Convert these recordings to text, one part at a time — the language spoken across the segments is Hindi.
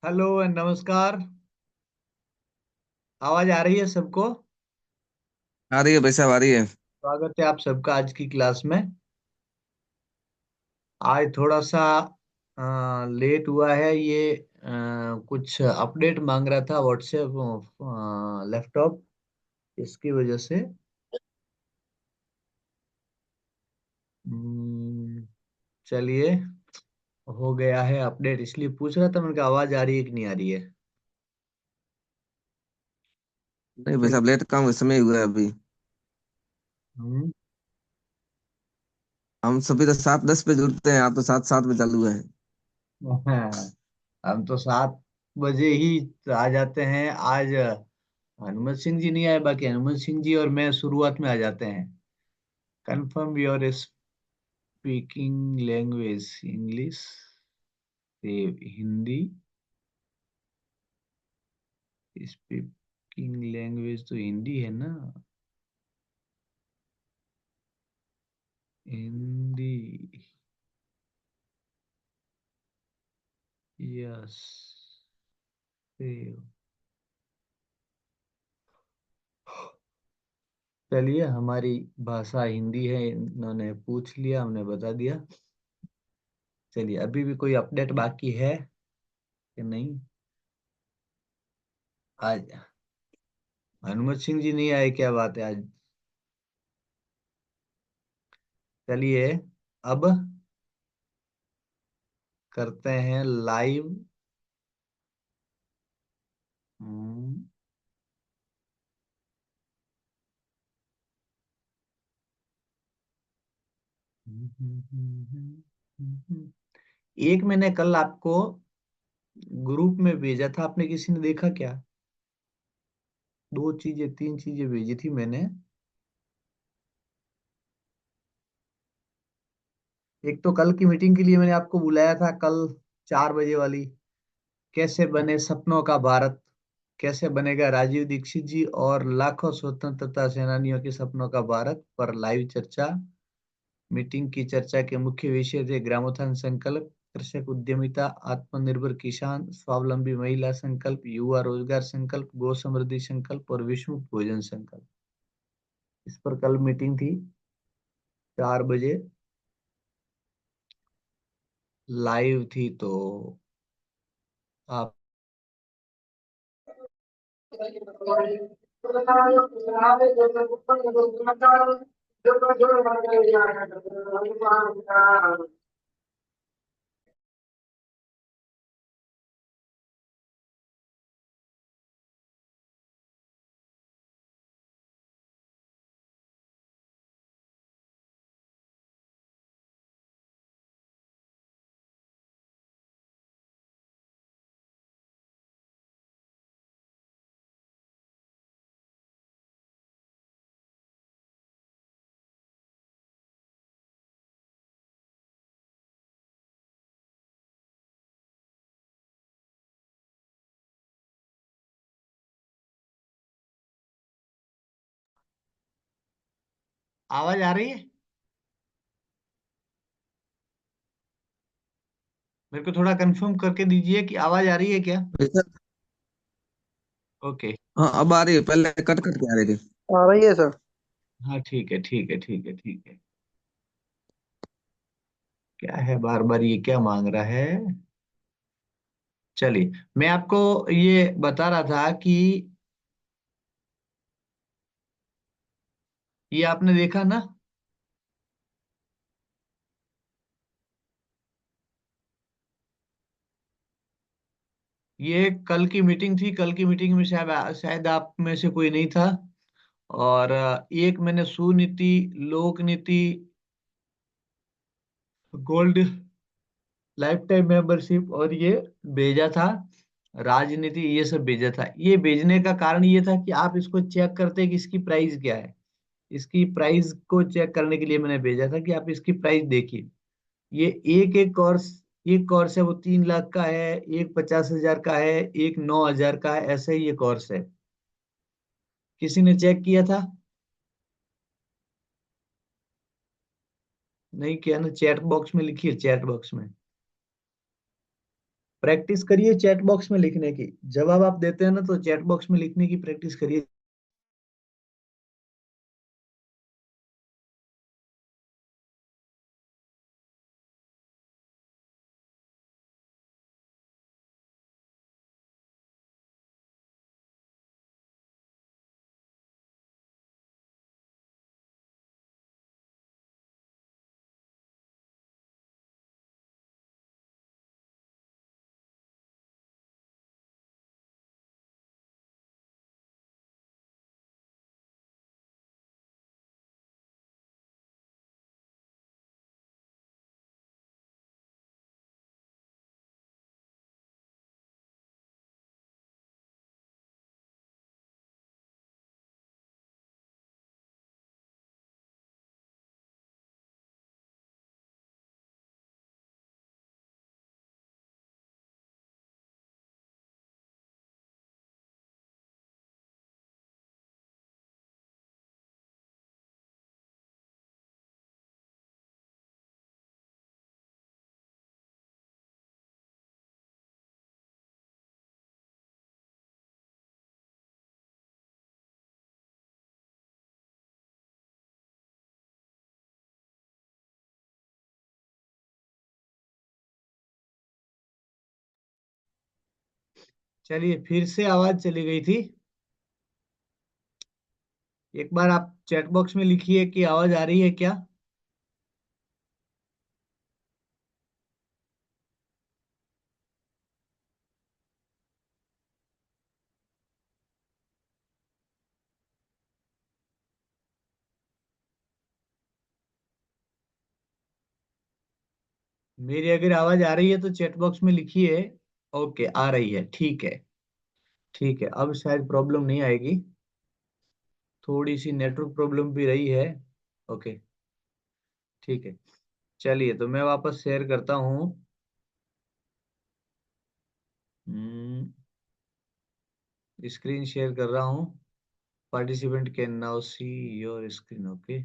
हेलो एंड नमस्कार। आवाज आ रही है सबको? आ रही है भाई साहब, आ रही है। स्वागत है आप सबका आज की क्लास में। आज थोड़ा सा लेट हुआ है ये। कुछ अपडेट मांग रहा था व्हाट्सएप लैपटॉप, इसकी वजह से। हम्म, चलिए, हो गया है अपडेट, इसलिए पूछ रहा था मैंने कहा आवाज आ रही है कि नहीं आ रही है। नहीं भाई चलिए। साहब, लेट काम इस समय हुआ है अभी। हम्म, हम सभी तो 7:10 पे जुड़ते हैं, आप तो 7:07 में चालू है। हाँ, हम तो 7 बजे ही आ जाते हैं। आज हनुमत सिंह जी नहीं आए, बाकी हनुमत सिंह जी और मैं शुरुआत में आ जाते हैं। Confirm your speaking language English से हिंदी। स्पीकिंग लैंग्वेज तो हिंदी है ना। हिंदी। यस। चलिए, हमारी भाषा हिंदी है, इन्होंने पूछ लिया, हमने बता दिया। चलिए, अभी भी कोई अपडेट बाकी है कि नहीं? आज हनुमत सिंह जी नहीं आए, क्या बात है आज? चलिए, अब करते हैं लाइव। हम्म, एक मैंने कल आपको ग्रुप में भेजा था, आपने किसी ने देखा क्या? दो चीजें, तीन चीजें भेजी थी मैंने। एक तो कल की मीटिंग के लिए मैंने आपको बुलाया था, कल 4 बजे वाली। कैसे बने सपनों का भारत, कैसे बनेगा राजीव दीक्षित जी और लाखों स्वतंत्रता सेनानियों के सपनों का भारत पर लाइव चर्चा। मीटिंग की चर्चा के मुख्य विषय थे ग्रामोत्थान संकल्प, कृषक उद्यमिता, आत्मनिर्भर किसान, स्वावलंबी महिला संकल्प, युवा रोजगार संकल्प, गो समृद्धि संकल्प और विश्व भोजन संकल्प। इस पर कल मीटिंग थी, 4 बजे लाइव थी। तो आप आवाज आ रही है? मेरे को थोड़ा कंफर्म करके दीजिए कि आवाज आ रही है क्या? भाई साहब, ओके। हाँ अब आ रही है, पहले कट कट के आ रही थी। आ रही है सर। हाँ, ठीक है, ठीक है, ठीक है, ठीक है। क्या है, बार बार ये क्या मांग रहा है? चलिए, मैं आपको ये बता रहा था कि ये आपने देखा ना, ये कल की मीटिंग थी। कल की मीटिंग में शायद शायद आप में से कोई नहीं था। और एक मैंने सुनीति, लोक नीति, गोल्ड लाइफ टाइम मेंबरशिप और ये भेजा था, राजनीति, ये सब भेजा था। ये भेजने का कारण ये था कि आप इसको चेक करते कि इसकी प्राइस क्या है। इसकी प्राइस को चेक करने के लिए मैंने भेजा था कि आप इसकी प्राइस देखिए। ये एक एक कोर्स, एक कोर्स है वो 3 लाख का है, एक 50 हजार का है, एक 9 हजार का है, ऐसे ही ये कोर्स है। किसी ने चेक किया था? नहीं किया ना? चैट बॉक्स में लिखिए, चैट बॉक्स में प्रैक्टिस करिए, चैट बॉक्स में लिखने की। जवाब आप देते हैं ना, तो चैट बॉक्स में लिखने की प्रैक्टिस करिए। चलिए, फिर से आवाज चली गई थी। एक बार आप चैट बॉक्स में लिखिए कि आवाज आ रही है क्या। मेरी अगर आवाज आ रही है तो चैट बॉक्स में लिखिए। ओके, आ रही है, ठीक है। ठीक है, अब शायद प्रॉब्लम नहीं आएगी। थोड़ी सी नेटवर्क प्रॉब्लम भी रही है। ओके, ठीक है। चलिए, तो मैं वापस शेयर करता हूँ। स्क्रीन शेयर कर रहा हूँ। Participant can now see your screen. Okay.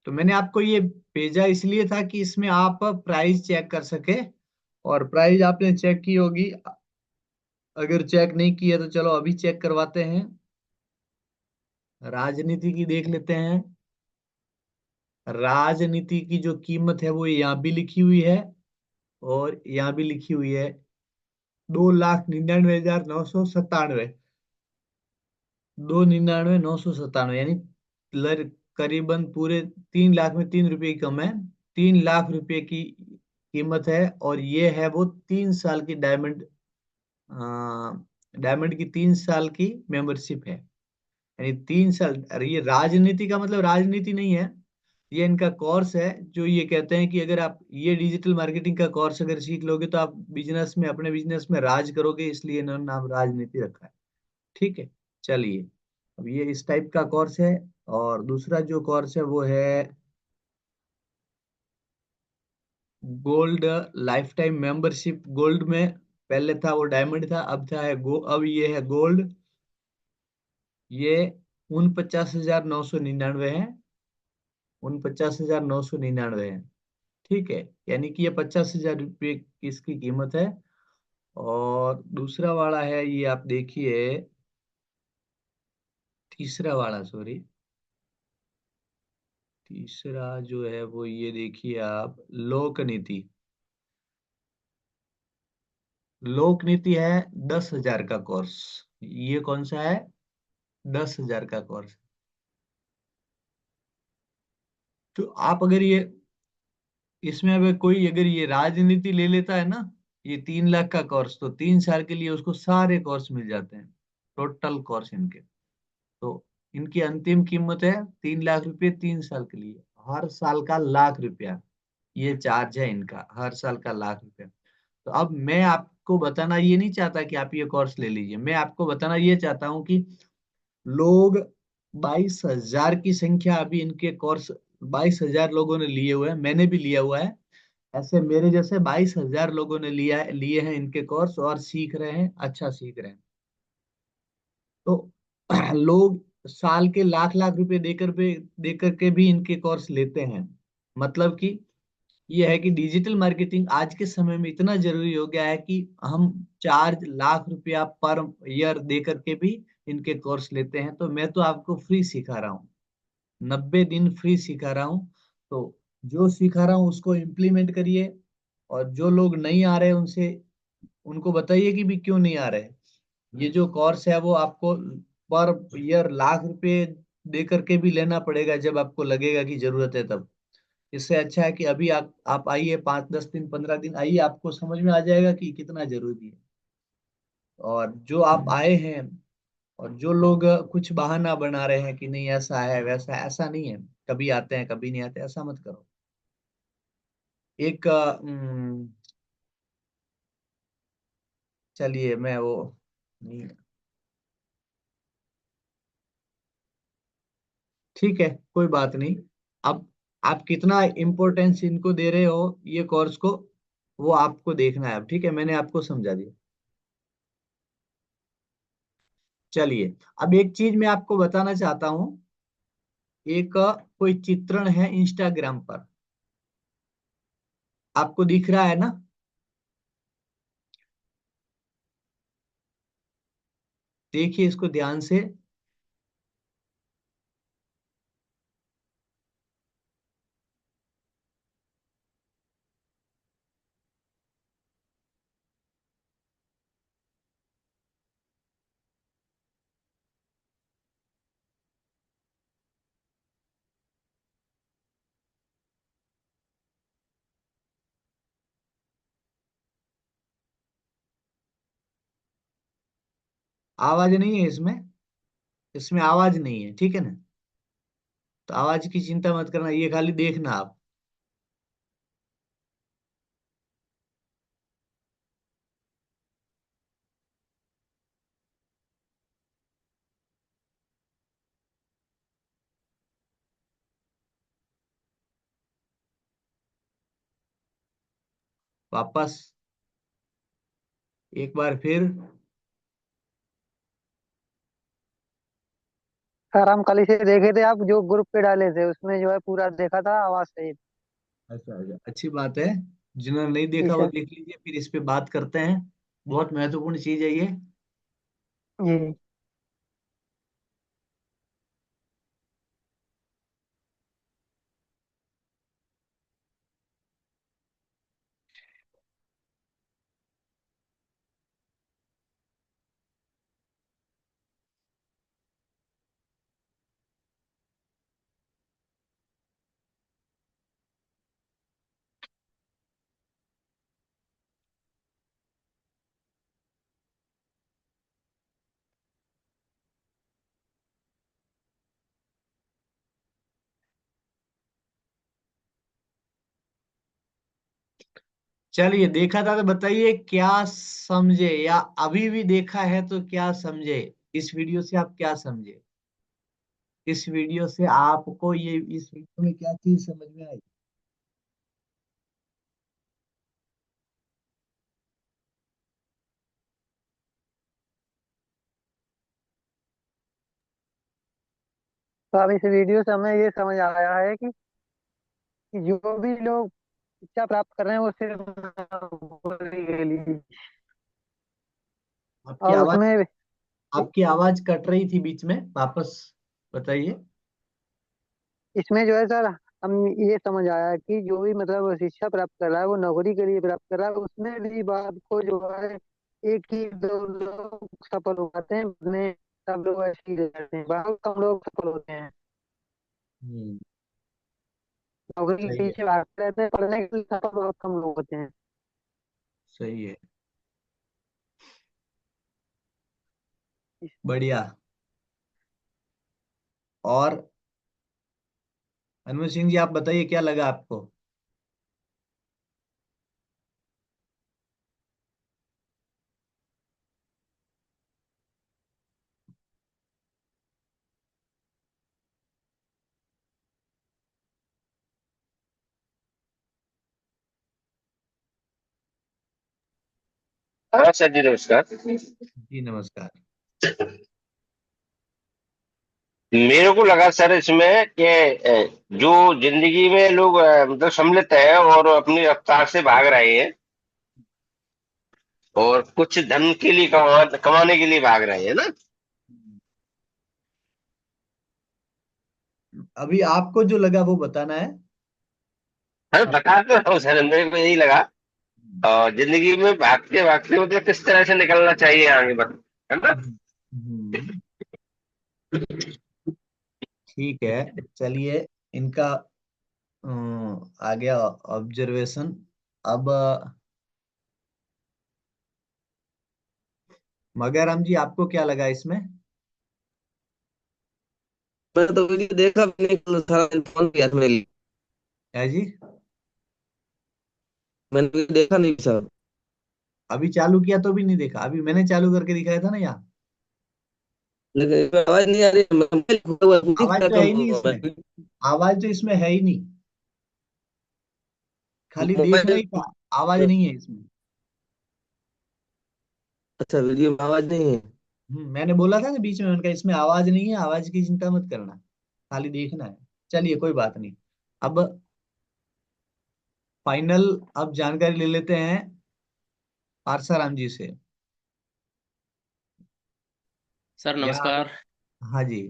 तो मैंने आपको ये भेजा इसलिए था कि इसमें आप प्राइस चेक कर सके। और प्राइस आपने चेक की होगी। अगर चेक नहीं की है तो चलो अभी चेक करवाते हैं। राजनीति की देख लेते हैं। राजनीति की जो कीमत है वो यहाँ भी लिखी हुई है और यहाँ भी लिखी हुई है। 2,99,997। 2,99,997 यानी करीबन पूरे 3 लाख में 3 रुपए की कम है। 3 लाख रुपए की कीमत है। और ये है वो 3 साल की डायमंड, डायमंड की 3 साल की मेंबरशिप है। यानी 3 साल। अरे ये राजनीति का मतलब राजनीति नहीं है। ये इनका कोर्स है जो ये कहते हैं कि अगर आप ये डिजिटल मार्केटिंग का कोर्स अगर सीख लोगे तो आप बिजनेस में, अपने बिजनेस में राज करोगे, इसलिए इन्होंने नाम राजनीति रखा है। ठीक है। चलिए, अब ये इस टाइप का कोर्स है। और दूसरा जो कोर्स है वो है gold life time membership. Gold में पहले था वो डायमंड था, अब था है अब ये है गोल्ड। ये 49,999 है। 49,999 है। ठीक है। यानी कि ये 50,000 रुपये की इसकी कीमत है। और दूसरा वाला है ये, आप देखिए। तीसरा वाला, सॉरी, तीसरा जो है वो ये देखिए आप, लोक नीति। लोक नीति है 10,000 का कोर्स। ये कौन सा है? 10,000 का कोर्स। तो आप अगर ये, इसमें अगर कोई अगर ये राजनीति ले लेता है ना, ये 3 लाख का कोर्स, तो 3 साल के लिए उसको सारे कोर्स मिल जाते हैं, टोटल कोर्स इनके। तो इनकी अंतिम कीमत है 3 लाख रुपए 3 साल के लिए, हर साल का 1 लाख रुपया। ये चार्ज है इनका, हर साल का 1 लाख रुपया। तो अब मैं आपको बताना ये नहीं चाहता कि आप ये कोर्स ले लीजिए, मैं आपको बताना ये चाहता हूँ कि लोग 22,000 की संख्या अभी इनके कोर्स, 22,000 लोगों ने लिए हुए हैं, मैंने भी लिया हुआ है। ऐसे मेरे जैसे 22,000 लोगों ने लिए हैं इनके कोर्स, और सीख रहे हैं, अच्छा सीख रहे हैं। तो लोग साल के लाख लाख रुपए देकर के भी इनके कोर्स लेते हैं। मतलब कि ये है कि डिजिटल मार्केटिंग आज के समय में इतना जरूरी हो गया है कि हम 4 लाख रुपया पर ईयर दे करके भी इनके कोर्स लेते हैं। तो मैं तो आपको फ्री सिखा रहा हूँ, 90 दिन फ्री सिखा रहा हूँ। तो जो सिखा रहा हूँ उसको इम्प्लीमेंट करिए, और जो लोग नहीं आ रहे उनसे, उनको बताइए कि भी क्यों नहीं आ रहे। ये जो कोर्स है वो आपको पर ईयर लाख रुपए दे करके भी लेना पड़ेगा, जब आपको लगेगा कि जरूरत है तब। इससे अच्छा है कि अभी आप आइए, 5-10 दिन 15 दिन आइए, आपको समझ में आ जाएगा कि कितना जरूरी है। और जो आप आए हैं, और जो लोग कुछ बहाना बना रहे हैं कि नहीं ऐसा है वैसा है, ऐसा नहीं है। कभी आते हैं कभी नहीं आते, ऐसा मत करो। एक चलिए मैं वो नहीं, ठीक है, कोई बात नहीं। अब आप कितना इम्पोर्टेंस इनको दे रहे हो ये कोर्स को, वो आपको देखना है। अब ठीक है, मैंने आपको समझा दिया। चलिए, अब एक चीज मैं आपको बताना चाहता हूँ। एक कोई चित्रण है इंस्टाग्राम पर, आपको दिख रहा है ना? देखिए इसको ध्यान से। आवाज नहीं है इसमें, इसमें आवाज नहीं है, ठीक है ना? तो आवाज की चिंता मत करना, ये खाली देखना आप। वापस एक बार फिर। सर हम कल इसे देखे थे, आप जो ग्रुप पे डाले थे उसमें जो है पूरा देखा था आवाज सहित। अच्छा अच्छा, अच्छी बात है। जिन्होंने नहीं जी देखा वो सर। देख लीजिए, फिर इस पे बात करते हैं। बहुत महत्वपूर्ण चीज है ये। जी। चलिए, देखा था तो बताइए क्या समझे, या अभी भी देखा है तो क्या समझे? इस वीडियो से आप क्या समझे? इस वीडियो से आपको ये, इस वीडियो में क्या चीज समझ में आई? तो अब इस वीडियो से हमें ये समझ आया है कि जो भी लोग शिक्षा प्राप्त कर रहे हैं वो सिर्फ नौकरी के लिए। आपकी और आवाज, उसमें आपकी आवाज कट रही थी बीच में, वापस बताइए। इसमें जो है सर, हम ये समझ आया कि जो भी मतलब शिक्षा प्राप्त कर रहा है वो नौकरी के लिए प्राप्त कर रहा है, उसमें भी बात को जो है एक ही दो लोग सफल हो पाते हैं, उसमें सब लोग ऐसे ही रहते हैं, बहुत कम लोग सफल होते हैं। हम्म। नौकरी के सही है। पीछे भागते रहते हैं, पढ़ने के लिए सफल बहुत कम लोग होते हैं। सही है। बढ़िया। और हनुमान सिंह जी, आप बताइए क्या लगा आपको? हाँ सर जी, नमस्कार। जी नमस्कार। मेरे को लगा सर इसमें कि जो जिंदगी में लोग मतलब सम्मिलित हैं और अपनी रफ्तार से भाग रहे हैं और कुछ धन के लिए कमाने के लिए भाग रहे हैं ना। अभी आपको जो लगा वो बताना है। हाँ बता तो रहा हूँ सर, मेरे को यही लगा। और जिंदगी में भागते भागते मतलब किस तरह से निकलना चाहिए आगे है ना। हम्म। ठीक है। चलिए, इनका आ गया ऑब्जर्वेशन। अब मगरम जी, आपको क्या लगा इसमें? मैंने तो वीडियो देखा भी नहीं, कल सारा दिन फोन किया था मेरे लिए। है जी। मैंने वीडियो देखा नहीं सर। अभी चालू किया तो भी नहीं देखा? अभी मैंने चालू करके दिखाया था ना यहाँ। लेकिन इसमें आवाज नहीं आ रही है, मोबाइल खोला हुआ है, नहीं आवाज पता तो है ही नहीं कौन इसमें। आवाज तो इसमें है ही नहीं। खाली देखना मोबाइल। ही था। आवाज नहीं है इसमें। अच्छा, वीडियो में आवाज नहीं है। मैंने बोला था ना बीच में उनका, इसमें आवाज नहीं है, आवाज की चिंता मत करना। खाली देखना है। चलिए, कोई बात नहीं। अब फाइनल, अब जानकारी ले लेते हैं आरसाराम जी से। सर या नमस्कार। हाँ जी।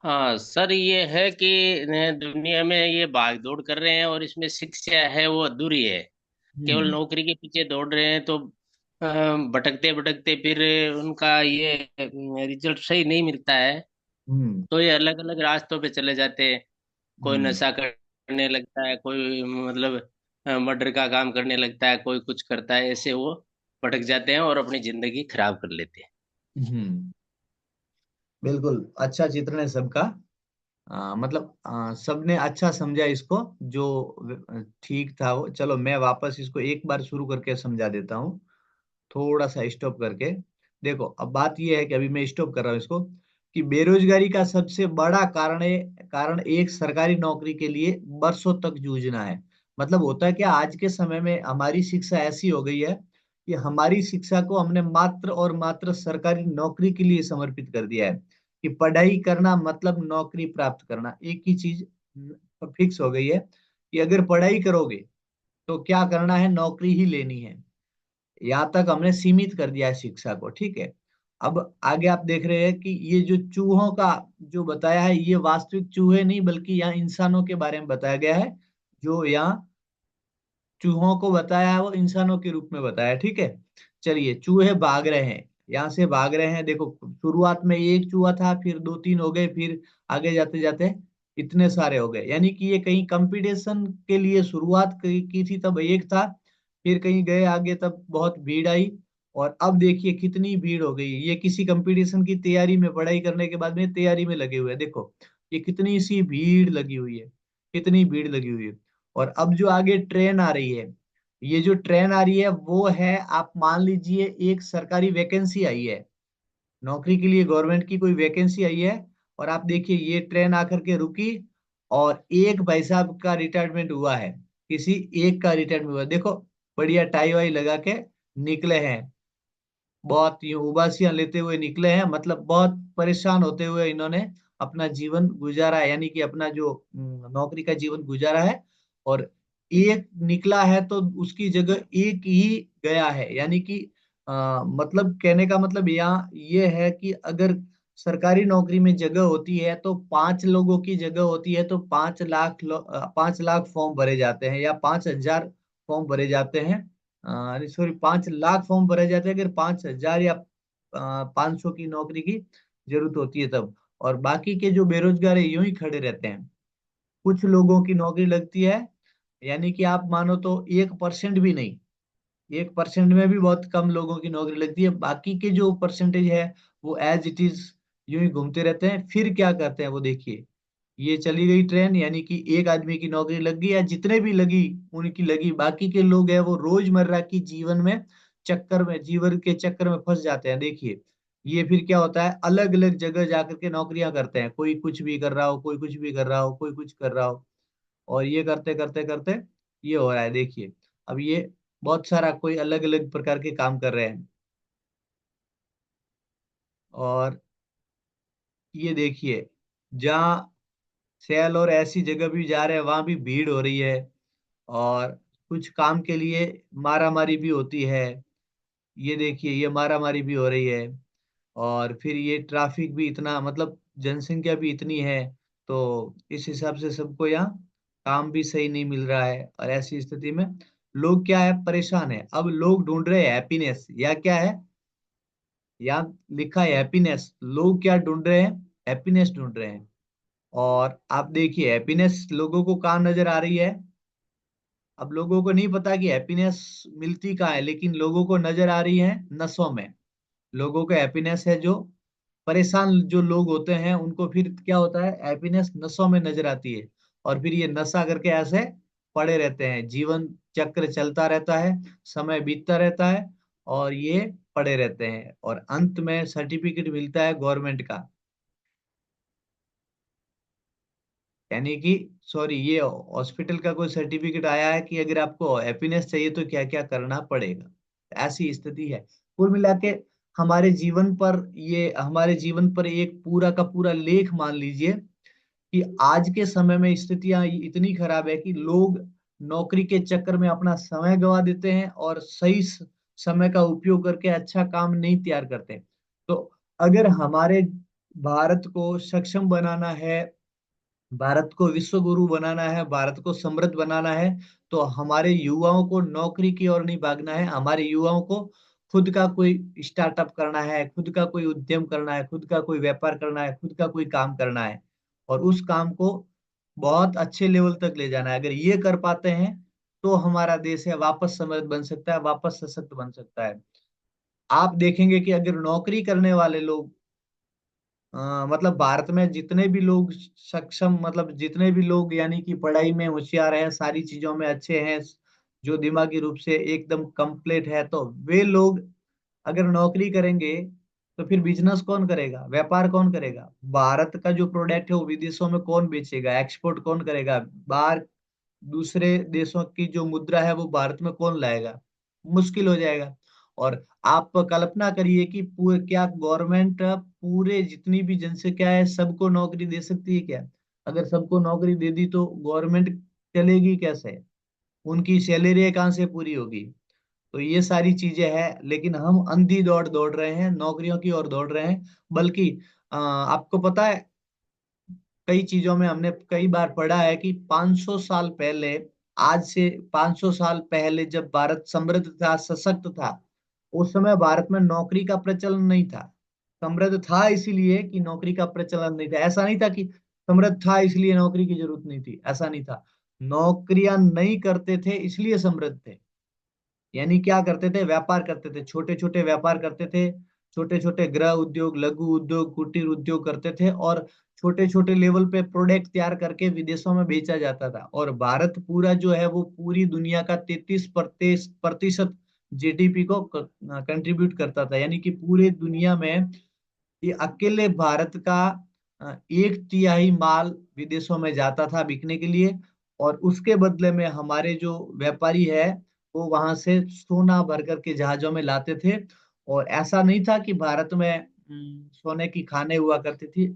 हाँ सर, ये है कि दुनिया में ये भाग दौड़ कर रहे हैं और इसमें शिक्षा है वो अधूरी है। केवल हम्म। नौकरी के पीछे दौड़ रहे हैं तो भटकते भटकते फिर उनका ये रिजल्ट सही नहीं मिलता है। हम्म। तो ये अलग अलग रास्तों पे चले जाते हैं। कोई हम्म। नशा करने लगता है, कोई मतलब मर्डर का काम करने लगता है, कोई कुछ करता है, ऐसे वो भटक जाते हैं और अपनी जिंदगी खराब कर लेते हैं। हम्म। बिल्कुल अच्छा चित्रण है सबका। मतलब सबने अच्छा समझा इसको। जो ठीक था वो, चलो मैं वापस इसको एक बार शुरू करके समझा देता हूँ। थोड़ा सा स्टॉप करके। देखो, अब बात यह है कि अभी मैं स्टॉप कर रहा हूँ इसको, कि बेरोजगारी का सबसे बड़ा कारण एक सरकारी नौकरी के लिए बरसों तक जूझना है। मतलब होता है कि आज के समय में हमारी शिक्षा ऐसी हो गई है कि हमारी शिक्षा को हमने मात्र और मात्र सरकारी नौकरी के लिए समर्पित कर दिया है। कि पढ़ाई करना मतलब नौकरी प्राप्त करना, एक ही चीज फिक्स हो गई है। कि अगर पढ़ाई करोगे तो क्या करना है, नौकरी ही लेनी है। यहाँ तक हमने सीमित कर दिया है शिक्षा को, ठीक है। अब आगे आप देख रहे हैं कि ये जो चूहों का जो बताया है, ये वास्तविक चूहे नहीं बल्कि यहाँ इंसानों के बारे में बताया गया है। जो यहाँ चूहों को बताया है वो इंसानों के रूप में बताया है, ठीक है। चलिए, चूहे भाग रहे हैं, यहाँ से भाग रहे हैं। देखो, शुरुआत में एक चूहा था, फिर दो तीन हो गए, फिर आगे जाते जाते इतने सारे हो गए। यानी कि ये कहीं कंपटीशन के लिए शुरुआत की थी तब एक था, फिर कहीं गए आगे तब बहुत भीड़ आई। और अब देखिए कितनी भीड़ हो गई। ये किसी कंपटीशन की तैयारी में, पढ़ाई करने के बाद में तैयारी में लगे हुए हैं। देखो, ये कितनी सी भीड़ लगी हुई है। कितनी भीड़ लगी हुई है। और अब जो आगे ट्रेन आ रही है, ये जो ट्रेन आ रही है वो है, आप मान लीजिए एक सरकारी वैकेंसी आई है, नौकरी के लिए गवर्नमेंट की कोई वैकेंसी आई है। और आप देखिए ये ट्रेन आकर के रुकी, और एक भाई साहब का रिटायरमेंट हुआ है। किसी एक का रिटायरमेंट हुआ, देखो, बढ़िया टाई वाई लगा के निकले हैं। बहुत यूं उबासियां लेते हुए निकले हैं, मतलब बहुत परेशान होते हुए इन्होंने अपना जीवन गुजारा है, यानी कि अपना जो नौकरी का जीवन गुजारा है। और एक निकला है तो उसकी जगह एक ही गया है। यानी कि मतलब कहने का मतलब यहाँ ये है कि अगर सरकारी नौकरी में जगह होती है तो 5 लोगों की जगह होती है तो 5 लाख फॉर्म भरे जाते हैं या 5,000 फॉर्म भरे जाते हैं। सॉरी, 5 लाख फॉर्म भरे जाते हैं अगर 5,000 या 500 की नौकरी की जरूरत होती है तब। और बाकी के जो बेरोजगार है यूं ही खड़े रहते हैं। कुछ लोगों की नौकरी लगती है, यानी कि आप मानो तो 1% भी नहीं, 1% में भी बहुत कम लोगों की नौकरी लगती है। बाकी के जो परसेंटेज है वो एज इट इज यूं ही घूमते रहते हैं। फिर क्या करते हैं वो देखिए, ये चली गई ट्रेन, यानी कि एक आदमी की नौकरी लग गई या जितने भी लगी उनकी लगी, बाकी के लोग हैं वो रोजमर्रा की जीवन में चक्कर में जीवन के चक्कर में फंस जाते हैं। देखिए ये फिर क्या होता है, अलग अलग जगह जाकर के नौकरियां करते हैं, कोई कुछ भी कर रहा हो, कोई कुछ भी कर रहा हो, कोई कुछ कर रहा हो, और ये करते करते करते ये हो रहा है। देखिए अब ये बहुत सारा कोई अलग अलग प्रकार के काम कर रहे हैं। और ये देखिए, जहाँ सेल और ऐसी जगह भी जा रहे हैं वहां भी भीड़ हो रही है, और कुछ काम के लिए मारामारी भी होती है। ये देखिए ये मारामारी भी हो रही है, और फिर ये ट्रैफिक भी इतना, मतलब जनसंख्या भी इतनी है, तो इस हिसाब से सबको यहाँ काम भी सही नहीं मिल रहा है। और ऐसी स्थिति में लोग क्या है, परेशान है। अब लोग ढूंढ रहे हैं हैप्पीनेस, या क्या है, यहाँ लिखा है हैप्पीनेस। लोग क्या ढूंढ रहे हैं, हैप्पीनेस ढूंढ रहे हैं। और आप देखिए हैप्पीनेस लोगों को कहाँ नजर आ रही है। अब लोगों को नहीं पता कि हैप्पीनेस मिलती कहाँ है, लेकिन लोगों को नजर आ रही है नसों में। लोगों को हैप्पीनेस है, जो परेशान जो लोग होते हैं उनको फिर क्या होता है, हैप्पीनेस नसों में नजर आती है। और फिर ये नशा करके ऐसे पड़े रहते हैं, जीवन चक्र चलता रहता है, समय बीतता रहता है, और ये पड़े रहते हैं, और अंत में सर्टिफिकेट मिलता है गवर्नमेंट का, यानी कि सॉरी, ये हॉस्पिटल का कोई सर्टिफिकेट आया है कि अगर आपको हैप्पीनेस चाहिए तो क्या क्या करना पड़ेगा। ऐसी स्थिति है। कुल मिला के हमारे जीवन पर एक पूरा का पूरा लेख मान लीजिए कि आज के समय में स्थितियां इतनी खराब है कि लोग नौकरी के चक्कर में अपना समय गवा देते हैं और सही समय का उपयोग करके अच्छा काम नहीं तैयार करते। तो अगर हमारे भारत को सक्षम बनाना है, भारत को विश्व गुरु बनाना है, भारत को समृद्ध बनाना है, तो हमारे युवाओं को नौकरी की ओर नहीं भागना है। हमारे युवाओं को खुद का कोई स्टार्टअप करना है, खुद का कोई उद्यम करना है, खुद का कोई व्यापार करना है, खुद का कोई काम करना है, और उस काम को बहुत अच्छे लेवल तक ले जाना है। अगर ये कर पाते हैं तो हमारा देश है वापस समृद्ध बन सकता है, वापस सशक्त बन सकता है। आप देखेंगे कि अगर नौकरी करने वाले लोग, मतलब भारत में जितने भी लोग सक्षम, मतलब जितने भी लोग यानी कि पढ़ाई में होशियार हैं, सारी चीजों में अच्छे हैं, जो दिमागी रूप से एकदम कंप्लीट है, तो वे लोग अगर नौकरी करेंगे तो फिर बिजनेस कौन करेगा, व्यापार कौन करेगा, भारत का जो प्रोडक्ट है वो विदेशों में कौन बेचेगा, एक्सपोर्ट कौन करेगा, बाहर दूसरे देशों की जो मुद्रा है वो भारत में कौन लाएगा, मुश्किल हो जाएगा। और आप कल्पना करिए कि पूरे क्या गवर्नमेंट पूरे जितनी भी जनसंख्या है सबको नौकरी दे सकती है क्या? अगर सबको नौकरी दे दी तो गवर्नमेंट चलेगी कैसे, उनकी सैलरी कहाँ से पूरी होगी? तो ये सारी चीजें हैं, लेकिन हम अंधी दौड़ दौड़ रहे हैं, नौकरियों की ओर दौड़ रहे हैं। बल्कि आपको पता है, कई चीजों में हमने कई बार पढ़ा है कि 500 साल पहले, आज से 500 साल पहले जब भारत समृद्ध था, सशक्त था, उस समय भारत में नौकरी का प्रचलन नहीं था। समृद्ध था इसीलिए कि नौकरी का प्रचलन नहीं था। ऐसा नहीं था कि समृद्ध था इसलिए नौकरी की जरूरत नहीं थी, ऐसा नहीं था। नौकरियां नहीं करते थे इसलिए समृद्ध थे। यानी क्या करते थे, व्यापार करते थे, छोटे छोटे व्यापार करते थे, छोटे छोटे गृह उद्योग, लघु उद्योग, कुटीर उद्योग करते थे, और छोटे छोटे लेवल पे प्रोडक्ट तैयार करके विदेशों में बेचा जाता था। और भारत पूरा जो है वो पूरी दुनिया का 33% जीडीपी को कंट्रीब्यूट करता था, यानी कि पूरे दुनिया में ये अकेले भारत का 1/3 माल विदेशों में जाता था बिकने के लिए। और उसके बदले में हमारे जो व्यापारी है वो वहां से सोना भर करके जहाजों में लाते थे। और ऐसा नहीं था कि भारत में सोने की खानें हुआ करती थी,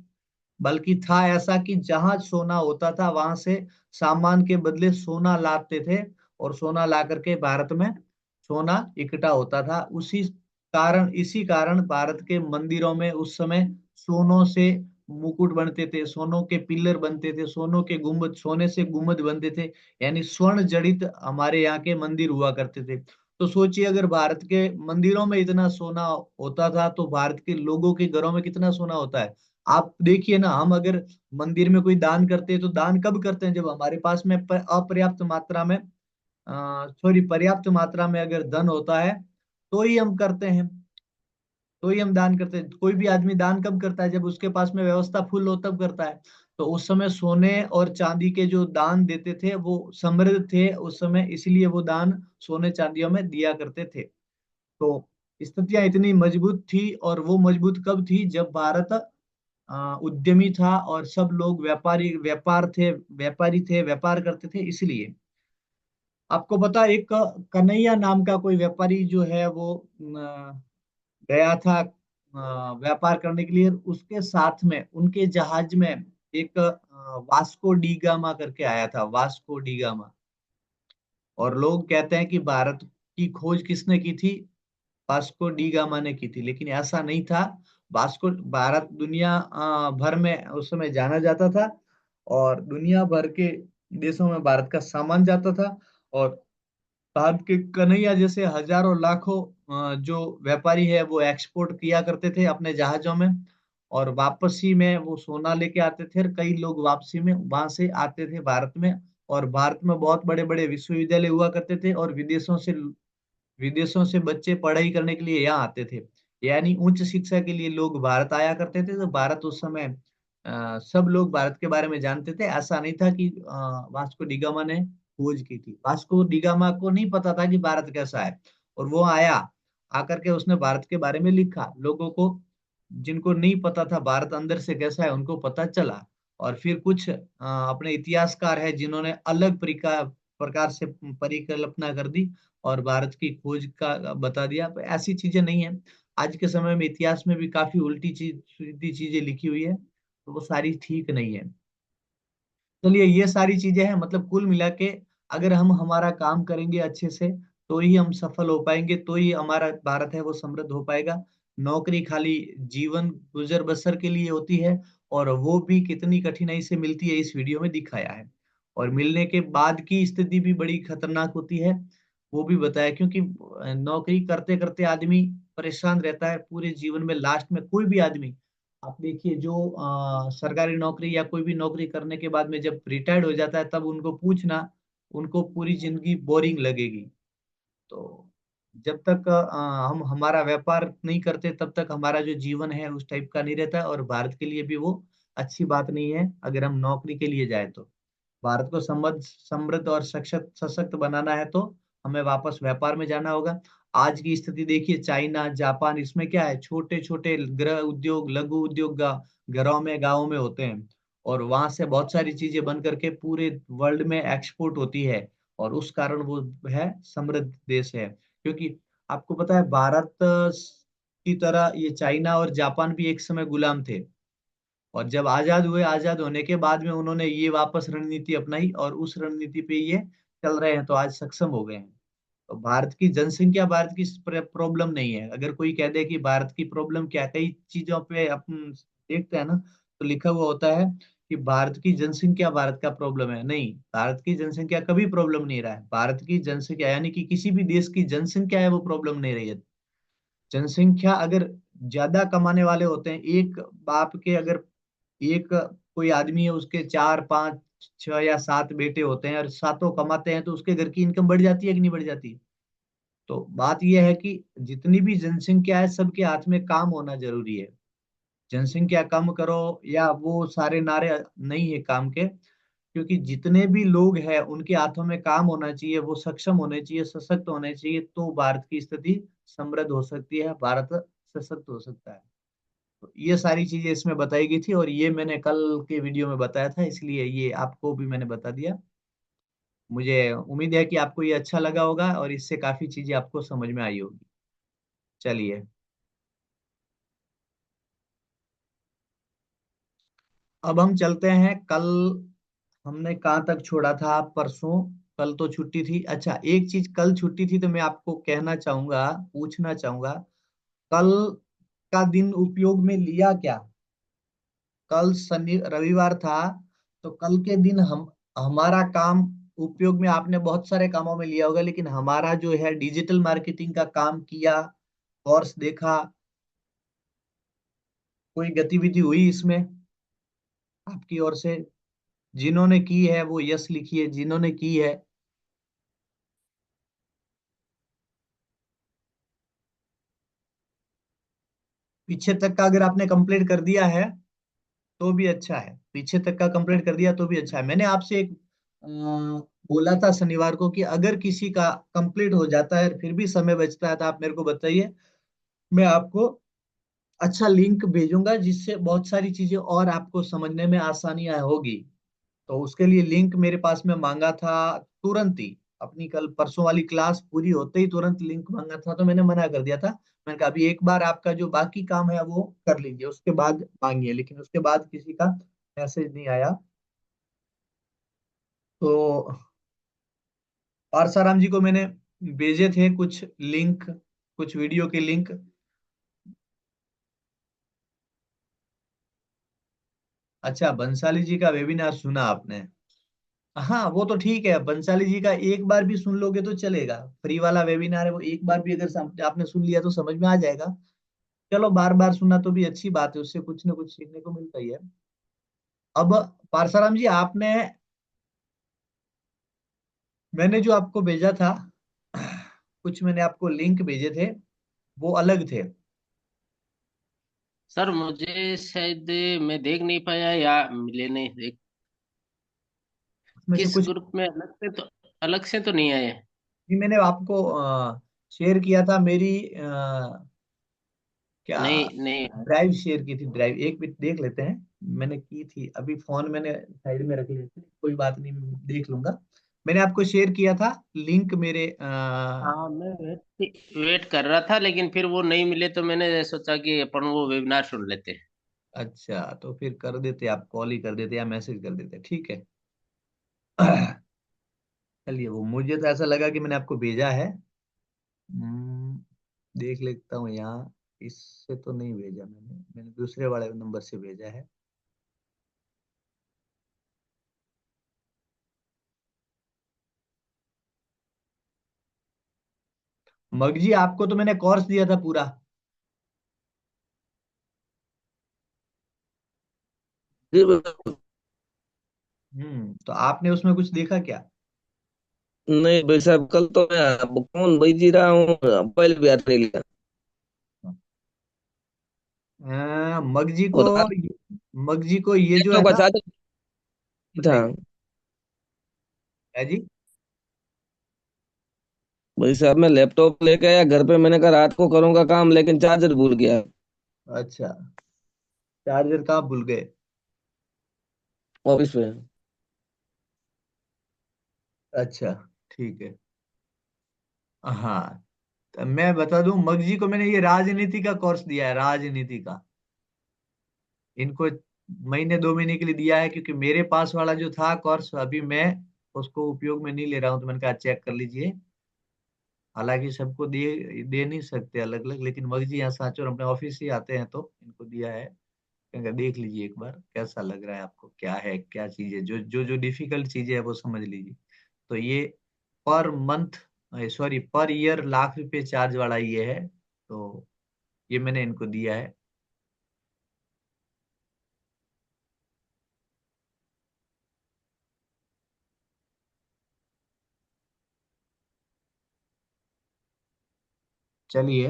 बल्कि था ऐसा कि जहां सोना होता था वहां से सामान के बदले सोना लाते थे, और सोना ला करके भारत में सोना इकट्ठा होता था। उसी इसी कारण भारत के मंदिरों में उस समय सोनों से मुकुट बनते थे, सोनों के पिलर बनते थे, सोनों के गुम्बद, सोने से गुम्बद बनते थे। यानी स्वर्ण जड़ित हमारे यहाँ के मंदिर हुआ करते थे। तो सोचिए अगर भारत के मंदिरों में इतना सोना होता था तो भारत के लोगों के घरों में कितना सोना होता है। आप देखिए ना, हम अगर मंदिर में कोई दान करते हैं तो दान कब करते हैं, जब हमारे पास में अपर्याप्त मात्रा में सॉरी पर्याप्त मात्रा में अगर धन होता है तो ही हम करते हैं, तो ही हम दान करते हैं। कोई भी आदमी दान कब करता है, जब उसके पास में व्यवस्था फुल हो तब करता है। तो उस समय सोने और चांदी के जो दान देते थे वो समृद्ध थे उस समय, इसलिए वो दान सोने चांदियों में दिया करते थे। तो स्थितियां इतनी मजबूत थी, और वो मजबूत कब थी, जब भारत उद्यमी था और सब लोग व्यापारी थे, व्यापार करते थे, इसलिए। आपको पता एक कन्हैया नाम का कोई व्यापारी जो है वो गया था व्यापार करने के लिए। उसके साथ में उनके जहाज में एक वास्को डी गामा करके आया था, वास्को डी गामा। और लोग कहते हैं कि भारत की खोज किसने की थी, वास्को डी गामा ने की थी, लेकिन ऐसा नहीं था। वास्को भारत दुनिया भर में उस समय जाना जाता था, और दुनिया भर के देशों में भारत का सामान जाता था। और भारत के कन्हैया जैसे हजारों लाखों जो व्यापारी है वो एक्सपोर्ट किया करते थे अपने जहाजों में, और वापसी में वो सोना लेके आते थे। और कई लोग वापसी में वहां से आते थे भारत में, और भारत में बहुत बड़े बड़े विश्वविद्यालय हुआ करते थे, और विदेशों से बच्चे पढ़ाई करने के लिए यहाँ आते थे। यानी उच्च शिक्षा के लिए लोग भारत आया करते थे। तो भारत उस समय सब लोग भारत के बारे में जानते थे। ऐसा नहीं था कि वास्को डिगामा ने खोज की थी। वास्को डिगामा को नहीं पता था कि भारत कैसा है, और वो आया, आकर के उसने भारत के बारे में लिखा। लोगों को जिनको नहीं पता था भारत अंदर से कैसा है उनको पता चला। और फिर कुछ अपने इतिहासकार है जिन्होंने अलग प्रकार से परिकल्पना कर दी और भारत की खोज का बता दिया। पर ऐसी चीजें नहीं है। आज के समय में इतिहास में भी काफी उल्टी सीधी चीजें लिखी हुई है, तो वो सारी ठीक नहीं है। चलिए, ये सारी चीजें हैं, मतलब कुल मिला के अगर हम हमारा काम करेंगे अच्छे से तो ही हम सफल हो पाएंगे, तो ही हमारा भारत है वो समृद्ध हो पाएगा। नौकरी खाली जीवन गुजर बसर के लिए होती है, और वो भी कितनी कठिनाई से मिलती है इस वीडियो में दिखाया है। और मिलने के बाद की स्थिति भी बड़ी खतरनाक होती है, वो भी बताया। क्योंकि नौकरी करते करते आदमी परेशान रहता है पूरे जीवन में। लास्ट में कोई भी आदमी, आप देखिए, जो सरकारी नौकरी या कोई भी नौकरी करने के बाद में जब रिटायर्ड हो जाता है तब उनको पूछना, उनको पूरी जिंदगी बोरिंग लगेगी। तो जब तक हम हमारा व्यापार नहीं करते तब तक हमारा जो जीवन है उस टाइप का नहीं रहता है, और भारत के लिए भी वो अच्छी बात नहीं है अगर हम नौकरी के लिए जाए तो। भारत को समृद्ध समृद्ध और सशक्त सशक्त बनाना है तो हमें वापस व्यापार में जाना होगा। आज की स्थिति देखिए, चाइना, जापान, इसमें क्या है, छोटे छोटे गृह उद्योग, लघु उद्योग घरों में, गांवों में होते हैं, और वहां से बहुत सारी चीजें बन करके पूरे वर्ल्ड में एक्सपोर्ट होती है, और उस कारण वो है समृद्ध देश है। क्योंकि आपको पता है भारत की तरह ये चाइना और जापान भी एक समय गुलाम थे, और जब आजाद हुए, आजाद होने के बाद में उन्होंने ये वापस रणनीति अपनाई, और उस रणनीति पे ये चल रहे हैं, तो आज सक्षम हो गए हैं। तो भारत की जनसंख्या भारत की प्रॉब्लम नहीं है। अगर कोई कह दे कि भारत की प्रॉब्लम क्या है, कई चीजों पे अपन देखते हैं ना, तो लिखा हुआ होता है कि भारत की जनसंख्या भारत का प्रॉब्लम है। नहीं, भारत की जनसंख्या कभी प्रॉब्लम नहीं रहा है। भारत की जनसंख्या यानी कि किसी भी देश की जनसंख्या है वो प्रॉब्लम नहीं रही है। जनसंख्या अगर ज्यादा कमाने वाले होते हैं, एक बाप के अगर एक कोई आदमी है, उसके 4 5 6 या 7 बेटे होते हैं और सातों कमाते हैं, तो उसके घर की इनकम बढ़ जाती है कि नहीं बढ़ जाती। तो बात यह है कि जितनी भी जनसंख्या है सबके हाथ में काम होना जरूरी है। जनसंख्या कम करो या वो सारे नारे नहीं है काम के। क्योंकि जितने भी लोग हैं उनके हाथों में काम होना चाहिए, वो सक्षम होने चाहिए, सशक्त होने चाहिए, तो भारत की स्थिति समृद्ध हो सकती है, भारत सशक्त हो सकता है। तो ये सारी चीजें इसमें बताई गई थी, और ये मैंने कल के वीडियो में बताया था, इसलिए ये आपको भी मैंने बता दिया। मुझे उम्मीद है कि आपको ये अच्छा लगा होगा और इससे काफी चीजें आपको समझ में आई होगी। चलिए, अब हम चलते हैं कल। हमने कहाँ तक छोड़ा था, परसों। कल तो छुट्टी थी। अच्छा, एक चीज, कल छुट्टी थी तो मैं आपको कहना चाहूंगा, पूछना चाहूंगा, कल का दिन उपयोग में लिया क्या? कल शनि रविवार था, तो कल के दिन हम हमारा काम उपयोग में आपने बहुत सारे कामों में लिया होगा, लेकिन हमारा जो है डिजिटल मार्केटिंग का काम किया, कोर्स देखा, कोई गतिविधि हुई इसमें आपकी ओर से? जिन्होंने की है वो यस लिखिए, जिन्होंने की है। पीछे तक का अगर आपने कंप्लीट कर दिया है तो भी अच्छा है, पीछे तक का कंप्लीट कर दिया तो भी अच्छा है। मैंने आपसे एक बोला था शनिवार को कि अगर किसी का कंप्लीट हो जाता है फिर भी समय बचता है तो आप मेरे को बताइए, मैं आपको अच्छा लिंक भेजूंगा जिससे बहुत सारी चीजें और आपको समझने में आसानियां होगी। तो उसके लिए लिंक मेरे पास में मांगा था तुरंत ही, अपनी कल परसों वाली क्लास पूरी होते ही तुरंत लिंक मांगा था, तो मैंने मना कर दिया था। मैंने कहा अभी एक बार आपका जो बाकी काम है वो कर लीजिए, उसके बाद मांगिए, लेकिन उसके बाद किसी का मैसेज नहीं आया। तो पारसाराम जी को मैंने भेजे थे कुछ लिंक, कुछ वीडियो के लिंक। अच्छा, बंसाली जी का वेबिनार सुना आपने? हाँ वो तो ठीक है, बंसाली जी का एक बार भी सुन लोगे तो चलेगा, फ्री वाला वेबिनार है वो, एक बार भी अगर आपने सुन लिया तो समझ में आ जाएगा। चलो बार बार सुनना तो भी अच्छी बात है, उससे कुछ ना कुछ सीखने को मिलता ही है। अब पारसाराम जी, आपने, मैंने जो आपको भेजा था, कुछ मैंने आपको लिंक भेजे थे वो अलग थे। सर मुझे शायद मैं देख नहीं पाया या मिले नहीं देख। उसमें से किस कुछ ग्रुप में अलग से तो नहीं आए। भी मैंने आपको शेयर किया था, मेरी क्या नहीं नहीं। ड्राइव शेयर की थी, ड्राइव एक मिनट देख लेते हैं। मैंने की थी, अभी फोन मैंने साइड में रख लिया था, कोई बात नहीं, मैं देख लूंगा। मैंने आपको शेयर किया था लिंक मेरे हाँ मैं वेट कर रहा था लेकिन फिर वो नहीं मिले तो मैंने सोचा कि अपन वो वेबिनार सुन लेते हैं। अच्छा तो फिर कर देते, आप कॉल ही कर देते या मैसेज कर देते, ठीक है। चलिए, वो मुझे तो ऐसा लगा कि मैंने आपको भेजा है। देख लेता हूँ यहाँ, इससे तो नहीं भेजा मैंने, मैंने दूसरे वाले नंबर से भेजा है। मगजी, आपको तो मैंने कोर्स दिया था पूरा। जी बिल्कुल। तो आपने उसमें कुछ देखा क्या? नहीं भाई साहब, कल तो मैं अब फोन भेज ही रहा हूँ, मोबाइल भी हाथ नहीं लिया। मगजी को, और रात मगजी को ये जो तो है ना, बचा था बताइए। है जी। भाई साहब, मैं लैपटॉप लेके आया घर पे, मैंने कहा रात को करूंगा काम, लेकिन चार्जर भूल गया अच्छा, चार्जर कहाँ भूल गए? ऑफिस में। अच्छा, ठीक है। हाँ, तो मैं बता दूं, मगजी को मैंने ये राजनीति का कोर्स दिया है, राजनीति का। इनको महीने 2 महीने के लिए दिया है, क्योंकि मेरे पास वाला जो था कोर्स अभी मैं उसको उपयोग में नहीं ले रहा हूँ, तो मैंने कहा चेक कर लीजिए। हालांकि सबको दे दे नहीं सकते अलग अलग, लेकिन मगजी यहाँ सांचौर अपने ऑफिस ही आते हैं तो इनको दिया है। मैंने कहा देख लीजिए एक बार कैसा लग रहा है आपको, क्या है क्या चीज है, जो जो जो डिफिकल्ट चीजें है वो समझ लीजिए। तो ये per month, sorry per year lakh रुपए चार्ज वाला ये है, तो ये मैंने इनको दिया है। चलिए,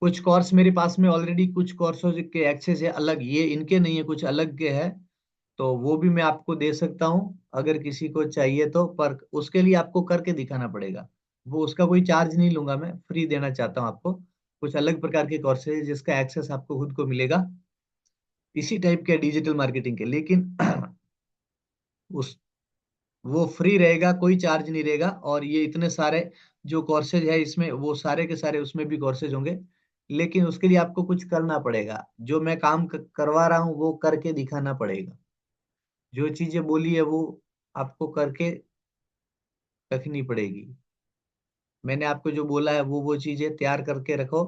कुछ कोर्स मेरे पास में ऑलरेडी, कुछ कोर्सों के एक्सेस है अलग, ये इनके नहीं है, कुछ अलग के है, तो वो भी मैं आपको दे सकता हूँ अगर किसी को चाहिए तो, पर उसके लिए आपको करके दिखाना पड़ेगा। वो उसका कोई चार्ज नहीं लूंगा, मैं फ्री देना चाहता हूँ आपको। कुछ अलग प्रकार के कोर्सेज जिसका एक्सेस आपको खुद को मिलेगा, इसी टाइप के डिजिटल मार्केटिंग के, लेकिन उस वो फ्री रहेगा, कोई चार्ज नहीं रहेगा। और ये इतने सारे जो कोर्सेज है इसमें, वो सारे के सारे उसमें भी कोर्सेज होंगे, लेकिन उसके लिए आपको कुछ करना पड़ेगा, जो मैं काम करवा रहा हूँ वो करके दिखाना पड़ेगा। जो चीजें बोली है वो आपको करके रखनी पड़ेगी। मैंने आपको जो बोला है वो चीजें तैयार करके रखो,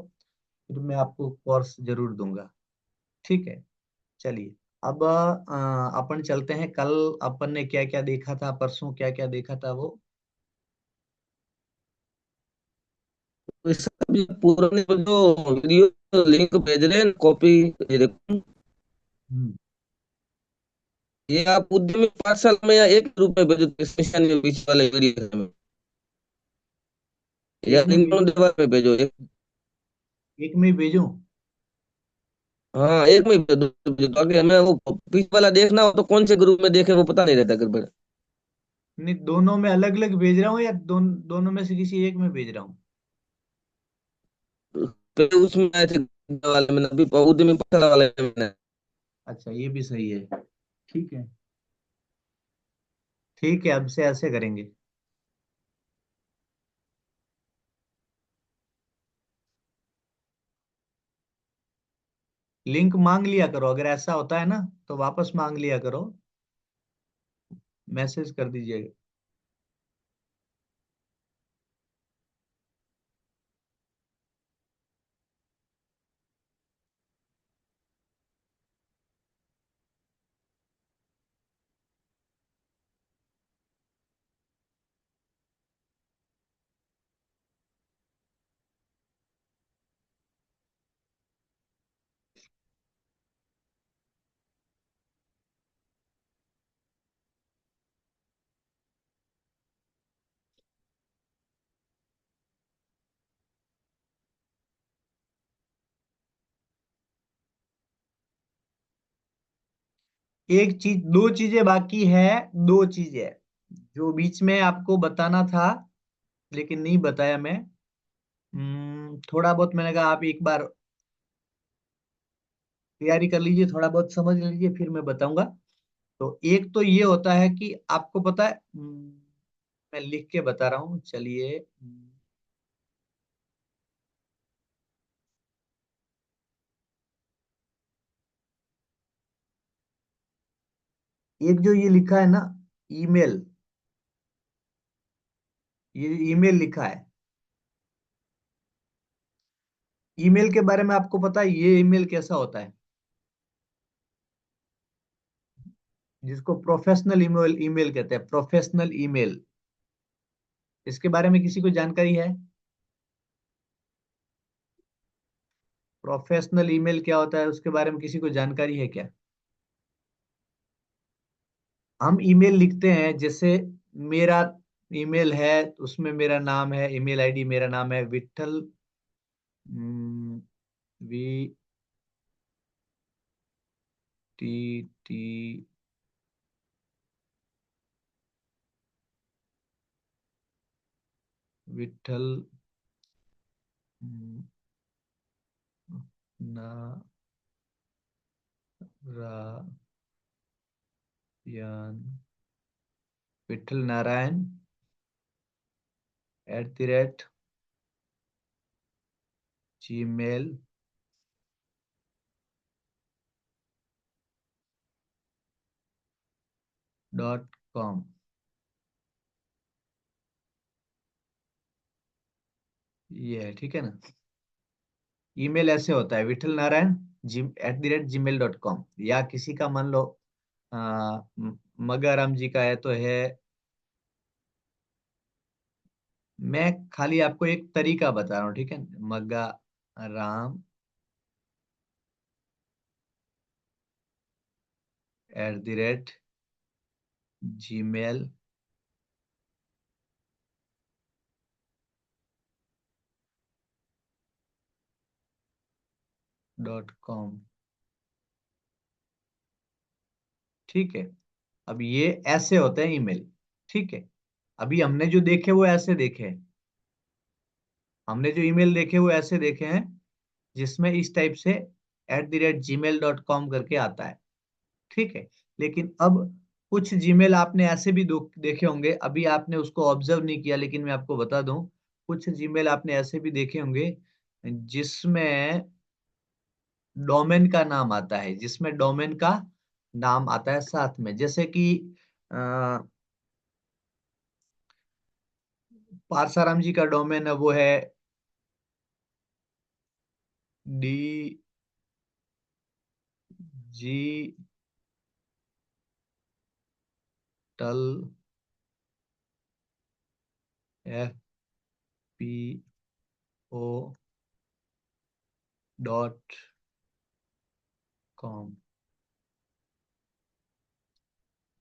फिर मैं आपको कोर्स जरूर दूंगा। ठीक है, चलिए। अब अपन चलते हैं, कल अपन ने क्या क्या देखा था, परसों क्या क्या देखा था वो। तो सब जो पुराने जो वीडियो लिंक भेज रहे हैं कॉपी, ये देखो, हम्म। ये आप उद्यमी पाठशाला में या एक रूप में भेजो तो स्टेशन में बीच वाले वीडियो में, या एक में इन दोनों भेजूं? डिब्बा में भेजो एक। एक में भेजूं? हाँ, एक में भेजो भेजो, ताकि हमें वो बीच वाला देखना हो तो कौन से ग्रुप में देखे वो पता नहीं रहता गड़बड़। नहीं, दोनों में अलग अलग भेज रहा हूँ या दोनों में से किसी एक में भेज रहा हूँ? तो उसमें आए थे वाले में, अभी उद्यमी पाठशाला वाले में। अच्छा, ये भी सही है। ठीक है, ठीक है, अब से ऐसे करेंगे। लिंक मांग लिया करो, अगर ऐसा होता है ना तो वापस मांग लिया करो, मैसेज कर दीजिएगा। एक चीज, दो चीजें बाकी है, दो चीजें जो बीच में आपको बताना था लेकिन नहीं बताया मैं। थोड़ा बहुत मैंने कहा आप एक बार तैयारी कर लीजिए, थोड़ा बहुत समझ लीजिए, फिर मैं बताऊंगा। तो एक तो ये होता है कि आपको पता है, मैं लिख के बता रहा हूँ, चलिए। एक जो ये लिखा है ना, ईमेल, ये ईमेल लिखा है, ईमेल के बारे में आपको पता है ये ईमेल कैसा होता है? जिसको प्रोफेशनल ईमेल ईमेल कहते हैं, प्रोफेशनल ईमेल। इसके बारे में किसी को जानकारी है? प्रोफेशनल ईमेल क्या होता है उसके बारे में किसी को जानकारी है क्या? हम ईमेल लिखते हैं, जैसे मेरा ईमेल है, उसमें मेरा नाम है, ईमेल आईडी मेरा नाम है Vithal, V T T Vithal, Narayan, Vithal Narayan @ gmail.com। ये है, ठीक है ना? ईमेल ऐसे होता है, विठल नारायण जी @gmail.com, या किसी का मान लो मगाराम जी का है तो है। मैं खाली आपको एक तरीका बता रहा हूँ, ठीक है? मगा राम @gmail.com। ठीक है, अब ये ऐसे होते हैं ईमेल। ठीक है, अभी हमने जो देखे वो ऐसे देखे हैं, हमने जो ईमेल देखे वो ऐसे देखे हैं, जिसमें इस टाइप से @gmail.com करके आता है। ठीक है, लेकिन अब कुछ जीमेल आपने ऐसे भी देखे होंगे, अभी आपने उसको ऑब्जर्व नहीं किया, लेकिन मैं आपको बता दूं, कुछ जीमेल आपने ऐसे भी देखे होंगे जिसमें डोमेन का नाम आता है, जिसमें डोमेन का नाम आता है साथ में, जैसे कि पारसाराम जी का डोमेन है वो है डी जी टल एफ पी ओ .com।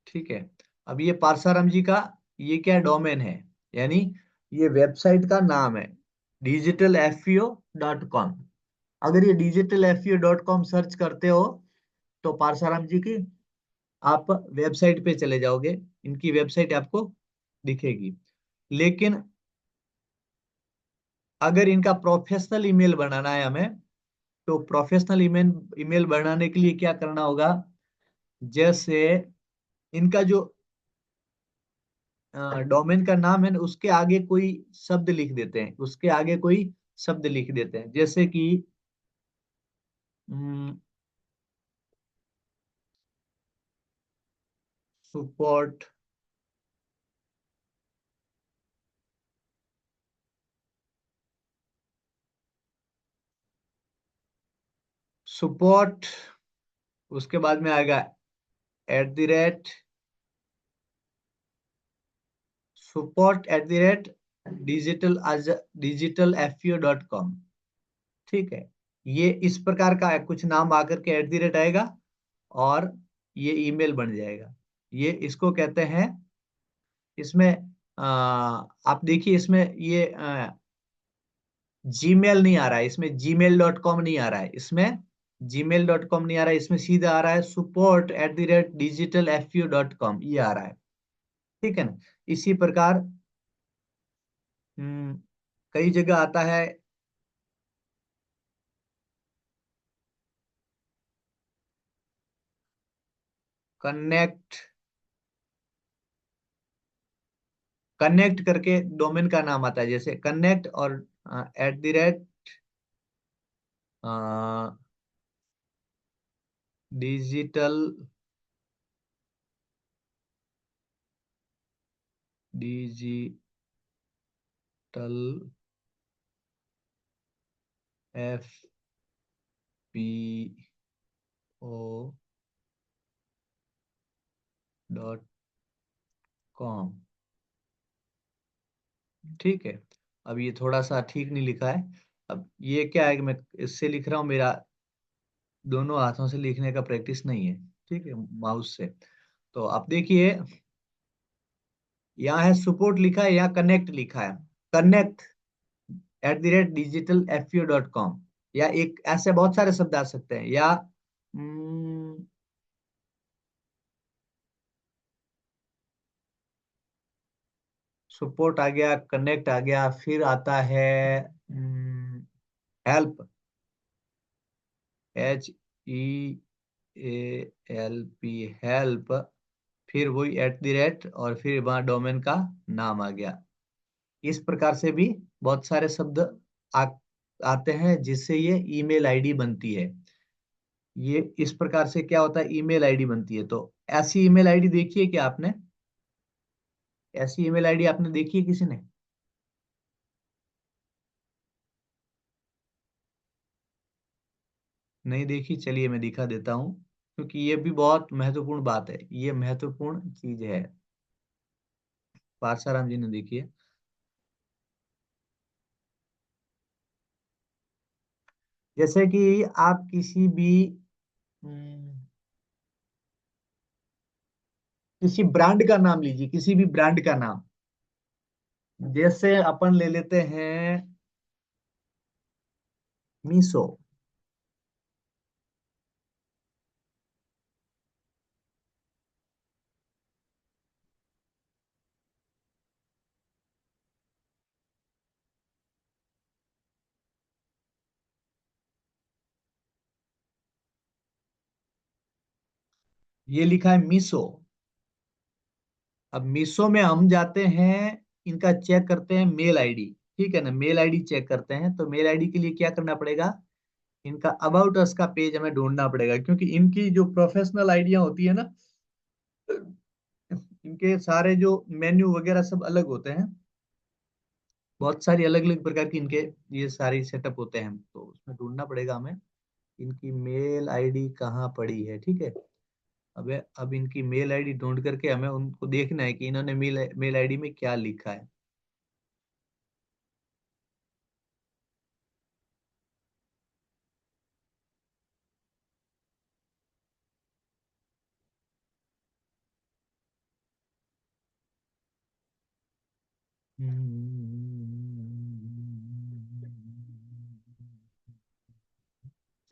ठीक है। अब ये पारसाराम जी का ये क्या डोमेन है, यानी ये वेबसाइट का नाम है digitalfeo.com। अगर ये digitalfeo.com सर्च करते हो तो पारसाराम जी की आप वेबसाइट पे चले जाओगे, इनकी वेबसाइट आपको दिखेगी। लेकिन अगर इनका प्रोफेशनल ईमेल बनाना है हमें, तो प्रोफेशनल ईमेल ईमेल बनाने के लिए क्या करना होगा, जैसे इनका जो डोमेन का नाम है ना, उसके आगे कोई शब्द लिख देते हैं, उसके आगे कोई शब्द लिख देते हैं, जैसे कि सपोर्ट सपोर्ट, उसके बाद में आएगा @ support@digitalfeo.com। ठीक है, ये इस प्रकार का कुछ नाम आकर के @ आएगा और ये ईमेल बन जाएगा। ये इसको कहते हैं, इसमें आप देखिए इसमें ये जीमेल नहीं आ रहा है, इसमें gmail.com नहीं आ रहा है, इसमें gmail.com नहीं आ रहा है, इसमें सीधा आ रहा है support@digitalfeo.com, ये आ रहा है। ठीक है ना। इसी प्रकार हम्म, कई जगह आता है कनेक्ट, कनेक्ट करके डोमेन का नाम आता है, जैसे कनेक्ट और @ digital F P O .com। ठीक है। अब ये थोड़ा सा ठीक नहीं लिखा है। अब ये क्या है कि मैं इससे लिख रहा हूँ, मेरा दोनों हाथों से लिखने का प्रैक्टिस नहीं है, ठीक है, माउस से। तो आप देखिए, यहाँ है सपोर्ट लिखा है, यहाँ कनेक्ट लिखा है, कनेक्ट @digitalfeo.com। या एक ऐसे बहुत सारे शब्द आ सकते हैं, या सपोर्ट आ गया, कनेक्ट आ गया, फिर आता है हेल्प, HEALP, हेल्प, फिर वही @ और फिर वहां डोमेन का नाम आ गया। इस प्रकार से भी बहुत सारे शब्द आ, आते हैं जिससे ये ईमेल आईडी बनती है। ये इस प्रकार से क्या होता है, ईमेल आईडी बनती है। तो ऐसी ईमेल आईडी देखी है क्या आपने, ऐसी ईमेल आईडी आपने देखी है किसी ने? नहीं देखी, चलिए मैं दिखा देता हूँ, क्योंकि ये भी बहुत महत्वपूर्ण बात है, ये महत्वपूर्ण चीज है। पारसाराम जी ने देखी है। जैसे कि आप हम्म, किसी ब्रांड का नाम लीजिए, किसी भी ब्रांड का नाम, जैसे अपन ले लेते हैं मीशो। ये लिखा है मीशो। अब मीशो में हम जाते हैं, इनका चेक करते हैं मेल आईडी। ठीक है ना, मेल आईडी चेक करते हैं, तो मेल आईडी के लिए क्या करना पड़ेगा, इनका अबाउट अस का पेज हमें ढूंढना पड़ेगा, क्योंकि इनकी जो प्रोफेशनल आइडिया होती है ना, इनके सारे जो मेन्यू वगैरह सब अलग होते हैं। बहुत सारी अलग अलग प्रकार की इनके ये सारी सेटअप होते हैं, तो उसमें ढूंढना पड़ेगा हमें इनकी मेल आईडी कहाँ पड़ी है, ठीक है। अब इनकी मेल आईडी ढूंढ करके हमें उनको देखना है कि इन्होंने मेल आईडी में क्या लिखा है।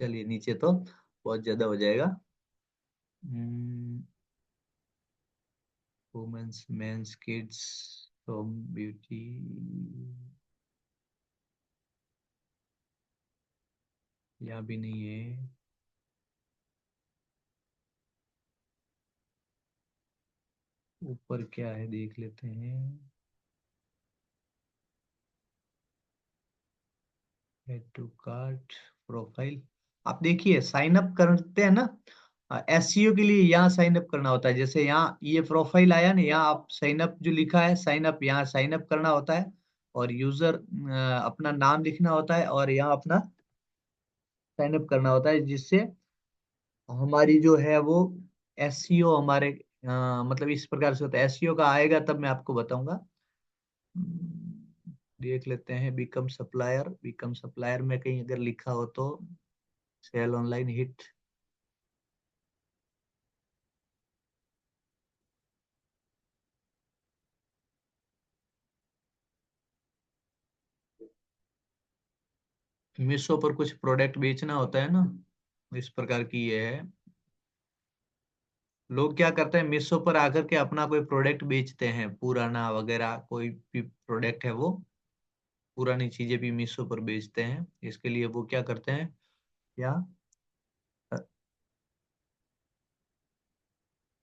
चलिए नीचे तो बहुत ज्यादा हो जाएगा। Women's, men's, kids, home, beauty, यहाँ भी नहीं है। ऊपर क्या है देख लेते हैं। एड टू कार्ट, प्रोफाइल, आप देखिए साइन अप करते हैं ना, एसईओ के लिए यहाँ साइन अप करना होता है। जैसे यहाँ ये प्रोफाइल आया ना, यहाँ आप साइन अप जो लिखा है साइन अप, यहाँ साइन अप करना होता है और यूजर अपना नाम लिखना होता है और यहाँ अपना साइन अप करना होता है, जिससे हमारी जो है वो एसईओ हमारे मतलब इस प्रकार से होता है। एसईओ का आएगा तब मैं आपको बताऊंगा। देख लेते हैं बिकम सप्लायर, बिकम सप्लायर में कहीं अगर लिखा हो तो सेल ऑनलाइन हिट। मीशो पर कुछ प्रोडक्ट बेचना होता है ना, इस प्रकार की ये है। लोग क्या करते हैं, मीशो पर आकर के अपना कोई प्रोडक्ट बेचते हैं, पुराना वगैरह कोई भी प्रोडक्ट है वो पुरानी चीजें भी मीशो पर बेचते हैं। इसके लिए वो क्या करते हैं, या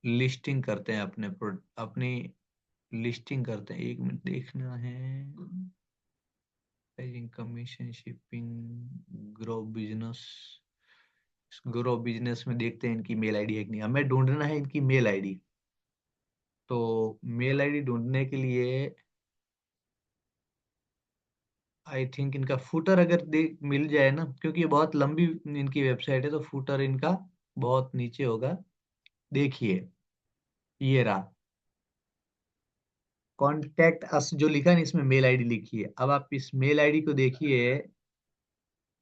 लिस्टिंग करते हैं अपनी लिस्टिंग करते हैं। एक मिनट देखना है। Pricing, commission, shipping, grow business में देखते हैं इनकी मेल आईडी है कि नहीं। हमें ढूंढना है इनकी मेल आईडी। तो मेल आईडी ढूंढने के लिए आई थिंक इनका फुटर अगर देख मिल जाए ना, क्योंकि ये बहुत लंबी इनकी वेबसाइट है, तो फुटर इनका बहुत नीचे होगा। देखिए ये रहा, कॉन्टेक्ट अस जो लिखा है ना, इसमें मेल आईडी लिखी है। अब आप इस मेल आईडी को देखिए,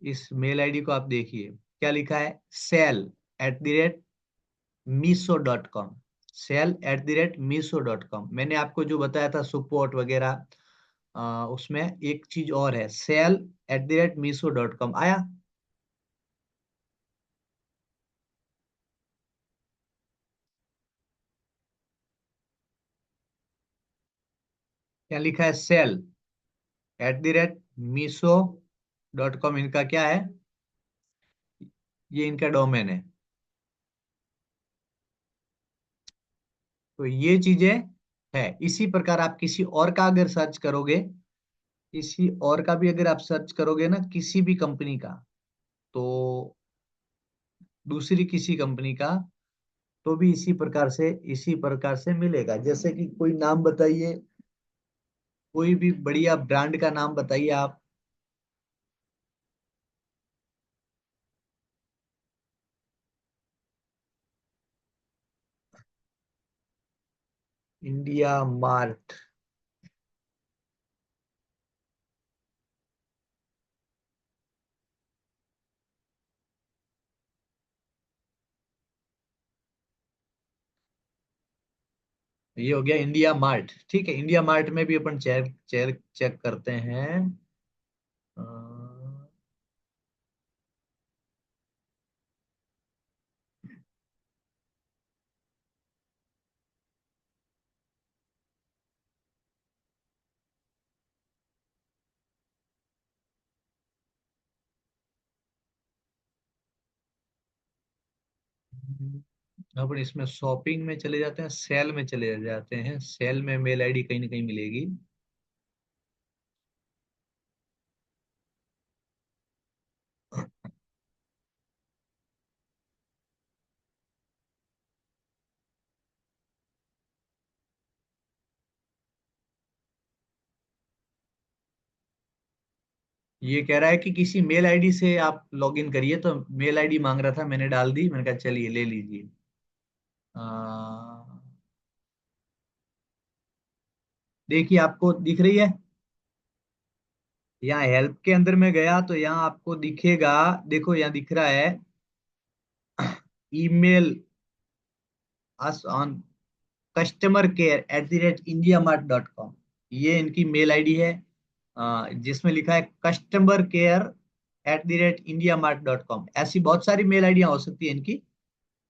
इस मेल आईडी को आप देखिए क्या लिखा है, sell@मीशो.com। sell@मीशो.com। मैंने आपको जो बताया था सपोर्ट वगैरह, उसमें एक चीज और है, sell@मीशो.com आया। क्या लिखा है, sell@मीशो.com इनका क्या है, ये इनका डोमेन है। तो ये चीजें है। इसी प्रकार आप किसी और का अगर सर्च करोगे, किसी और का भी अगर आप सर्च करोगे ना, किसी भी कंपनी का, तो दूसरी किसी कंपनी का, तो भी इसी प्रकार से मिलेगा। जैसे कि कोई नाम बताइए, कोई भी बढ़िया ब्रांड का नाम बताइए आप। इंडिया मार्ट, ये हो गया इंडिया मार्ट, ठीक है। इंडिया मार्ट में भी अपन चेक चेक चेक करते हैं। अ, अपन इसमें शॉपिंग में चले जाते हैं, सेल में चले जाते हैं। सेल में मेल आईडी कहीं ना कहीं मिलेगी। ये कह रहा है कि किसी मेल आईडी से आप लॉगिन करिए, तो मेल आईडी मांग रहा था, मैंने डाल दी, मैंने कहा चलिए ले लीजिए। देखिए आपको दिख रही है, यहाँ हेल्प के अंदर में गया तो यहाँ आपको दिखेगा, देखो यहाँ दिख रहा है ईमेल अस ऑन customercare@indiamart.com। ये इनकी मेल आईडी है, जिसमें लिखा है customercare@indiamart.com। ऐसी बहुत सारी मेल आईडियां हो सकती है इनकी।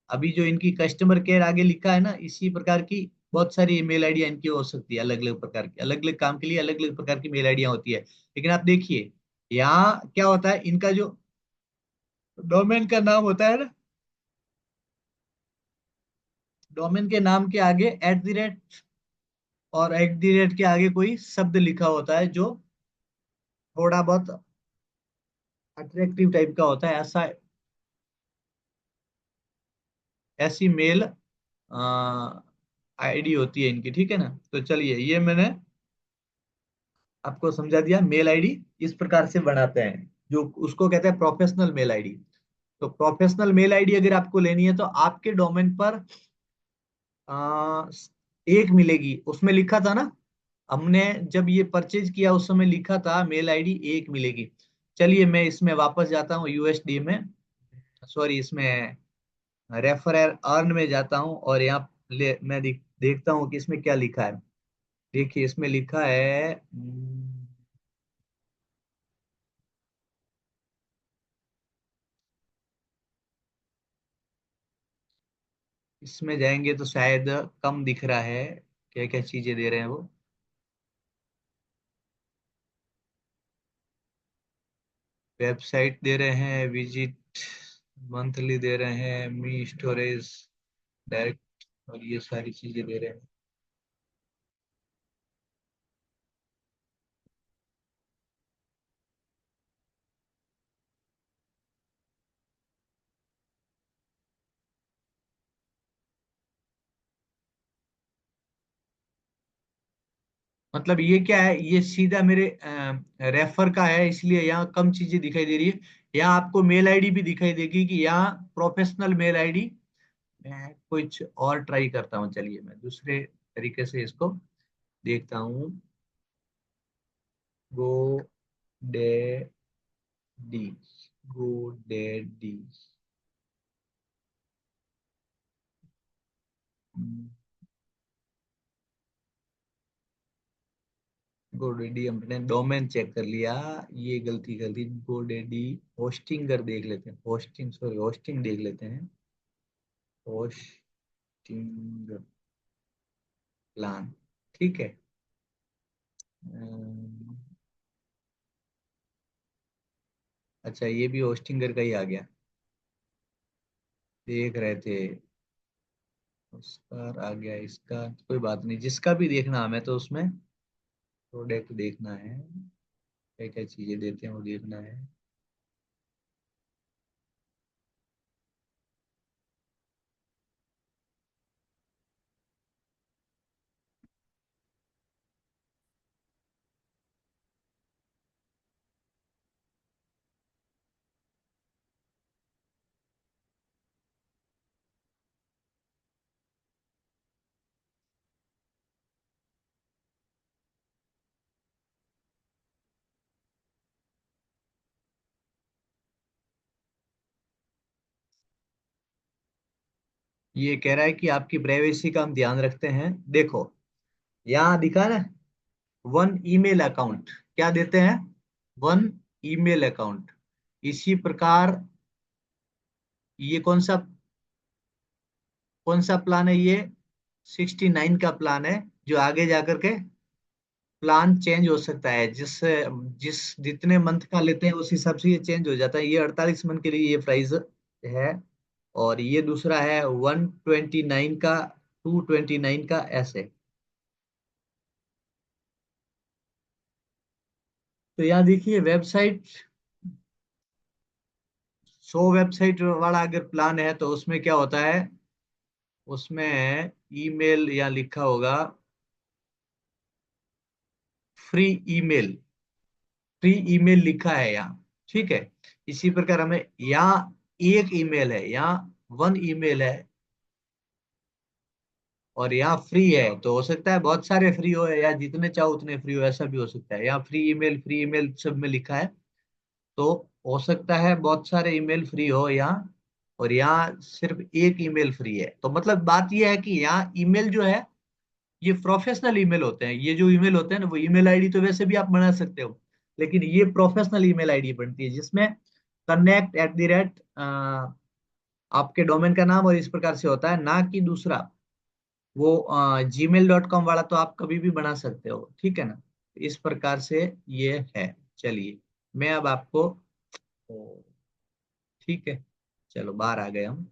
अभी जो इनकी कस्टमर केयर आगे लिखा है ना, इसी प्रकार की बहुत सारी मेल आईडियां इनकी हो सकती है, अलग अलग प्रकार की, अलग अलग काम के लिए अलग अलग प्रकार की मेल आईडियां होती है। लेकिन आप देखिए यहाँ क्या होता है, इनका जो डोमेन का नाम होता है ना, डोमेन के नाम के आगे @ और @ के आगे कोई शब्द लिखा होता है जो थोड़ा बहुत अट्रैक्टिव टाइप का होता है, ऐसा ऐसी मेल आईडी होती है इनकी, ठीक है ना। तो चलिए ये मैंने आपको समझा दिया, मेल आईडी इस प्रकार से बनाते हैं, जो उसको कहते हैं प्रोफेशनल मेल आईडी। तो प्रोफेशनल मेल आईडी अगर आपको लेनी है तो आपके डोमेन पर आ, एक मिलेगी, उसमें लिखा था ना, हमने जब ये परचेज किया उस समय लिखा था मेल आईडी एक मिलेगी। चलिए मैं इसमें वापस जाता हूँ यूएसडी में, सॉरी इसमें रेफर अर्न में जाता हूँ, और यहाँ मैं देखता हूँ कि इसमें क्या लिखा है। देखिए इसमें लिखा है इसमें जाएंगे तो शायद कम दिख रहा है, क्या क्या चीजें दे रहे हैं वो। वेबसाइट दे रहे हैं, विजिट मंथली दे रहे हैं, मी स्टोरेज डायरेक्ट, और ये सारी चीजें दे रहे हैं। मतलब ये क्या है, ये सीधा मेरे रेफर का है, इसलिए यहाँ कम चीजें दिखाई दे रही है। यहाँ आपको मेल आईडी भी दिखाई देगी कि यहाँ प्रोफेशनल मेल आईडी। मैं कुछ और ट्राई करता हूँ, चलिए मैं दूसरे तरीके से इसको देखता हूँ। गो डे डी, गो डे डी, गोडेडी हमने डोमेन चेक कर लिया, ये गलती कर दी। गोडेडी होस्टिंगर देख लेते हैं, होस्टिंग सॉरी होस्टिंग देख लेते हैं, होस्टिंग प्लान, ठीक है। अम्म, अच्छा ये भी होस्टिंगर का ही आ गया, देख रहे थे उसका आ गया, इसका कोई बात नहीं, जिसका भी देखना हमें तो उसमें प्रोडक्ट देखना है, क्या क्या चीजें देते हैं वो देखना है। ये कह रहा है कि आपकी प्राइवेसी का हम ध्यान रखते हैं। देखो यहाँ दिखा ना, वन ईमेल अकाउंट, क्या देते हैं, वन ईमेल अकाउंट। इसी प्रकार ये कौन सा प्लान है, ये 69 का प्लान है, जो आगे जाकर के प्लान चेंज हो सकता है, जिस जितने मंथ का लेते हैं उस हिसाब से ये चेंज हो जाता है। ये 48 मंथ के लिए ये प्राइस है, और ये दूसरा है 129 का, 229 का, ऐसे। तो यहाँ देखिए वेबसाइट, 100 वेबसाइट वाला अगर प्लान है तो उसमें क्या होता है, उसमें ईमेल या लिखा होगा फ्री ईमेल, फ्री ईमेल लिखा है यहाँ, ठीक है। इसी प्रकार हमें यहाँ एक ईमेल है, यहाँ वन ईमेल है, और यहाँ फ्री है, तो हो सकता है बहुत सारे फ्री हो या जितने चाहो उतने फ्री हो, ऐसा भी हो सकता है। यहाँ फ्री ईमेल सब में लिखा है, तो हो सकता है बहुत सारे ईमेल फ्री हो यहाँ, और यहाँ सिर्फ एक ईमेल फ्री है। तो मतलब बात यह है कि यहाँ ईमेल जो है ये प्रोफेशनल ईमेल होते हैं। ये जो ईमेल होते हैं ना, वो ईमेल आईडी तो वैसे भी आप बना सकते हो, लेकिन ये प्रोफेशनल ईमेल आईडी बनती है, जिसमें connect@, आपके डोमेन का नाम और इस प्रकार से होता है, ना कि दूसरा वो gmail.com वाला तो आप कभी भी बना सकते हो, ठीक है ना। इस प्रकार से ये है। चलिए, मैं अब आपको, ओ, ठीक है, चलो बाहर आ गए हम।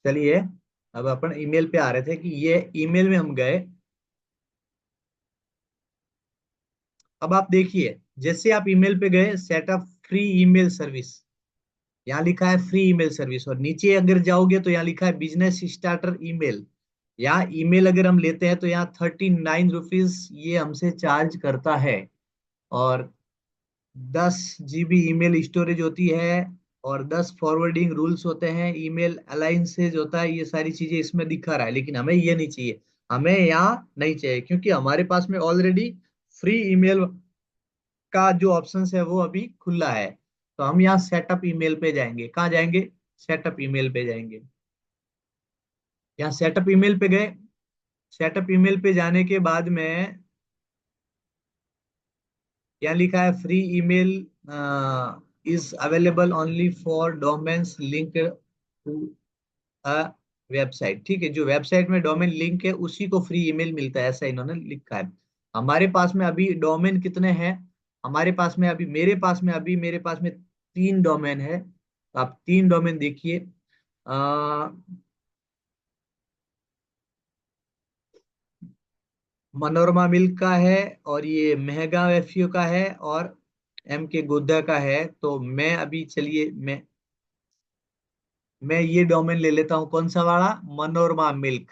चलिए, अब अपन ईमेल पे आ रहे थे कि ये ईमेल में हम गए। अब आप देखिए, जैसे आप ईमेल पे गए, सेटअप फ्री ईमेल सर्विस, यहाँ लिखा है फ्री ईमेल सर्विस, और नीचे अगर जाओगे तो यहाँ लिखा है बिजनेस स्टार्टर ईमेल। यहाँ ईमेल अगर हम लेते हैं तो यहाँ 39 रुपीज ये हमसे चार्ज करता है, और 10 GB ईमेल स्टोरेज होती है, और 10 फॉरवर्डिंग रूल्स होते हैं, ईमेल अलाइंसेज होता है, ये सारी चीजें इसमें दिखा रहा है। लेकिन हमें ये नहीं चाहिए, हमें यहाँ नहीं चाहिए, क्योंकि हमारे पास में ऑलरेडी फ्री ईमेल का जो ऑप्शन है वो अभी खुला है। तो हम यहाँ सेटअप ईमेल पे जाएंगे। कहाँ जाएंगे? सेटअप ईमेल पे जाएंगे। यहाँ सेटअप ईमेल पे गए। सेटअप ईमेल पे जाने के बाद में यहाँ लिखा है free email is available only for domains link to a website. ठीक है, जो वेबसाइट में डोमेन लिंक है उसी को फ्री ईमेल मिलता है, ऐसा इन्होंने लिखा है। हमारे पास में अभी डोमेन कितने हैं? हमारे पास में अभी, मेरे पास में 3 डोमेन है। तो आप 3 डोमेन देखिए। अ, मनोरमा मिल्क का है, और ये महगा एफसीओ का है, और एम के गुद्दा का है। तो मैं अभी, चलिए, मैं ये डोमेन ले लेता हूँ, कौन सा वाला? मनोरमा मिल्क।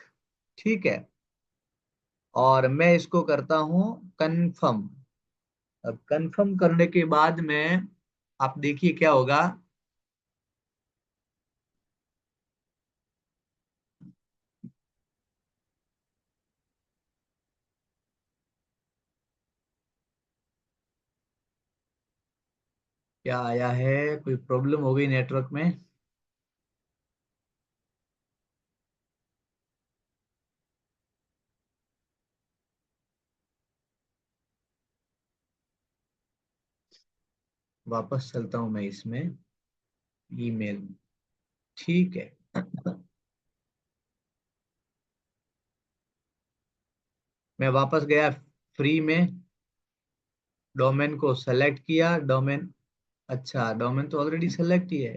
ठीक है, और मैं इसको करता हूँ कंफर्म। अब कंफर्म करने के बाद में आप देखिए क्या होगा। क्या आया है? कोई प्रॉब्लम हो गई नेटवर्क में? वापस चलता हूं मैं इसमें, ईमेल। ठीक है। मैं वापस गया फ्री में, डोमेन को सेलेक्ट किया, डोमेन, अच्छा डोमेन तो ऑलरेडी सेलेक्ट ही है।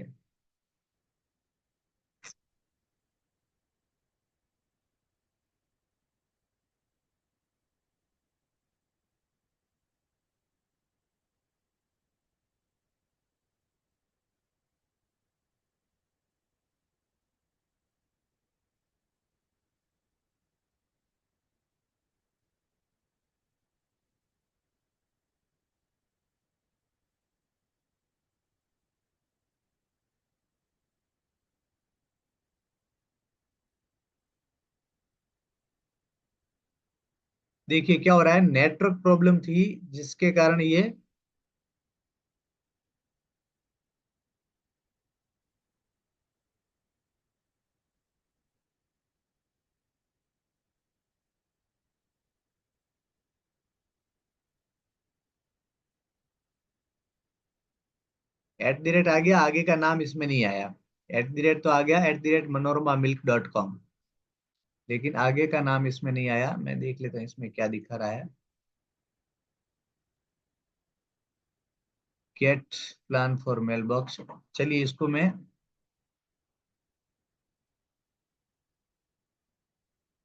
देखिए क्या हो रहा है, नेटवर्क प्रॉब्लम थी जिसके कारण ये, @ आ गया, आगे का नाम इसमें नहीं आया। @ तो आ गया, @ManoRamaMilk.com, लेकिन आगे का नाम इसमें नहीं आया। मैं देख लेता हूँ इसमें क्या दिखा रहा है। Get plan for mail box, चलिए इसको मैं,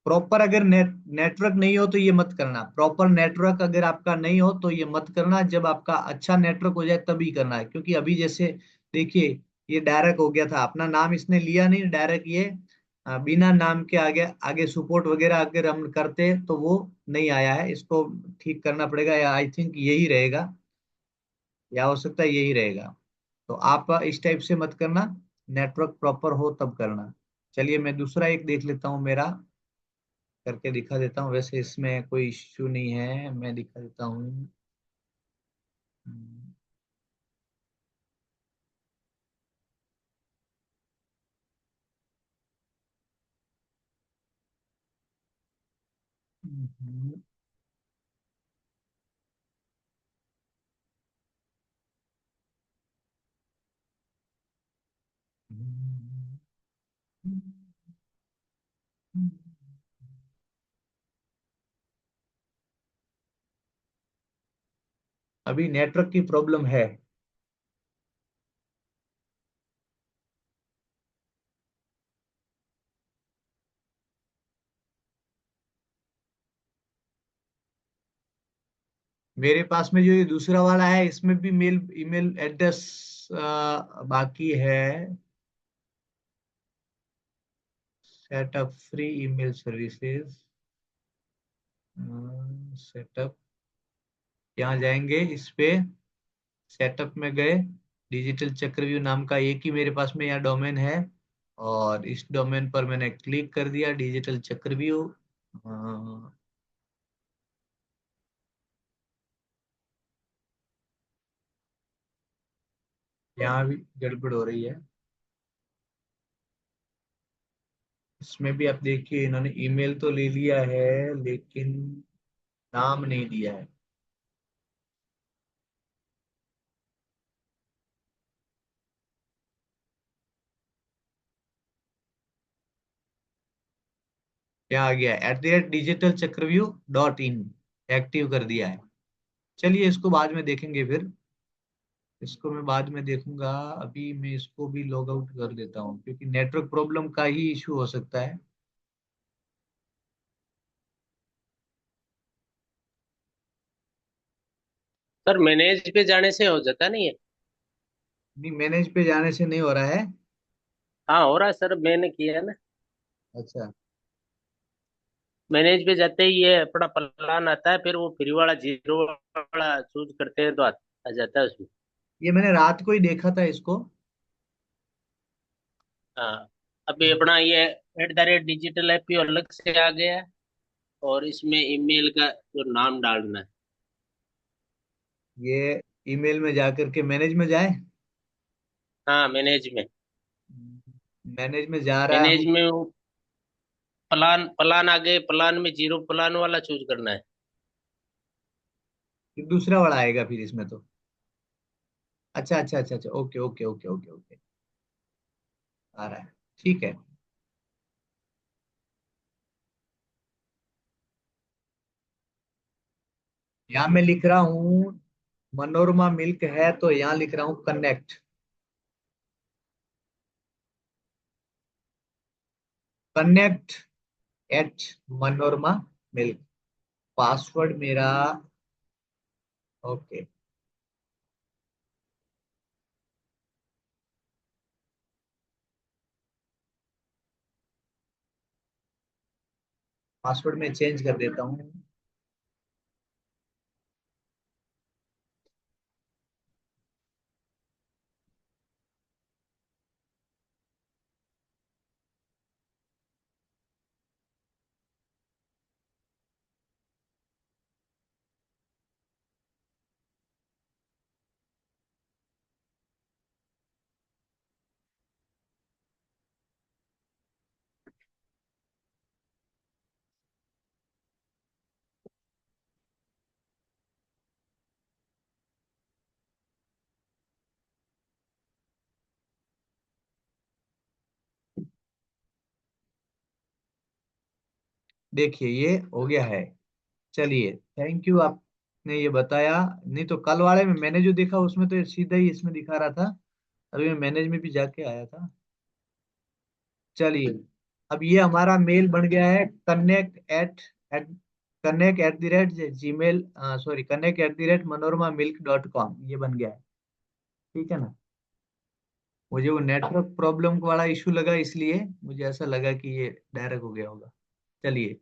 प्रॉपर अगर नेटवर्क नहीं हो तो ये मत करना। प्रॉपर नेटवर्क अगर आपका नहीं हो तो ये मत करना। जब आपका अच्छा नेटवर्क हो जाए तभी करना है, क्योंकि अभी जैसे देखिए, ये डायरेक्ट हो गया था, अपना नाम इसने लिया नहीं, डायरेक्ट ये बिना नाम के आगे आगे सपोर्ट वगैरह अगर हम करते तो वो नहीं आया है। इसको ठीक करना पड़ेगा, या आई थिंक यही रहेगा, या हो सकता है यही रहेगा। तो आप इस टाइप से मत करना, नेटवर्क प्रॉपर हो तब करना। चलिए मैं दूसरा एक देख लेता हूँ, मेरा करके दिखा देता हूँ। वैसे इसमें कोई इश्यू नहीं है, मैं दिखा देता हूँ। अभी नेटवर्क की प्रॉब्लम है। मेरे पास में जो ये दूसरा वाला है, इसमें भी मेल ईमेल एड्रेस बाकी है। Setup free email services, setup, यहाँ जाएंगे इस पे, सेटअप में गए, डिजिटल चक्रव्यूह नाम का एक ही मेरे पास में यहाँ डोमेन है, और इस डोमेन पर मैंने क्लिक कर दिया, डिजिटल चक्रव्यूह। यहाँ भी गड़बड़ हो रही है। इसमें भी आप देखिए, इन्होंने ईमेल तो ले लिया है लेकिन नाम नहीं दिया है। क्या आ गया, @digitalchakravyuh.in एक्टिव कर दिया है। चलिए इसको बाद में देखेंगे फिर, इसको मैं बाद में देखूंगा। अभी मैं इसको भी लॉग आउट कर देता हूँ, क्योंकि नेटवर्क प्रॉब्लम का ही इशू हो सकता है। सर मैनेज पे जाने से हो जाता नहीं है? नहीं, मैनेज पे जाने से नहीं हो रहा है। हाँ हो रहा है सर, मैंने किया है ना। अच्छा, मैनेज पे जाते ही ये अपना प्लान आता है, फिर वो फ्री वाला जीरो वाला चूज करते हैं तो आ जाता है उसमें। ये मैंने रात को ही देखा था इसको। हाँ, अभी अपना ये @digital एपी अलग से आ गया है, और इसमें ईमेल का जो नाम डालना है। ये ईमेल में जाकर के मैनेज में जाए, हाँ मैनेज में, मैनेज में जा रहा मैनेज हूँ। में वो प्लान प्लान आ गए, प्लान में जीरो प्लान वाला चूज करना है। फिर दूसरा वाला आएगा फिर इसमें तो। अच्छा अच्छा अच्छा अच्छा, okay okay okay okay okay, आ रहा है, ठीक है। यहाँ मैं लिख रहा हूँ, मनोरमा मिल्क है तो यहाँ लिख रहा हूँ connect, connect @Manorama milk, password मेरा, ओके, पासवर्ड में चेंज कर देता हूँ। देखिए ये हो गया है। चलिए थैंक यू, आपने ये बताया। नहीं तो कल वाले में मैंने जो देखा उसमें तो ये सीधा ही इसमें दिखा रहा था। अभी मैं मैनेज में भी जाके आया था। चलिए अब ये हमारा मेल बन गया है एट कनेक्ट@gmail, सॉरी connect@मनोरमा milk.com, ये बन गया है। ठीक है ना। मुझे वो नेटवर्क प्रॉब्लम वाला इशू लगा, इसलिए मुझे ऐसा लगा कि ये डायरेक्ट हो गया होगा। चलिए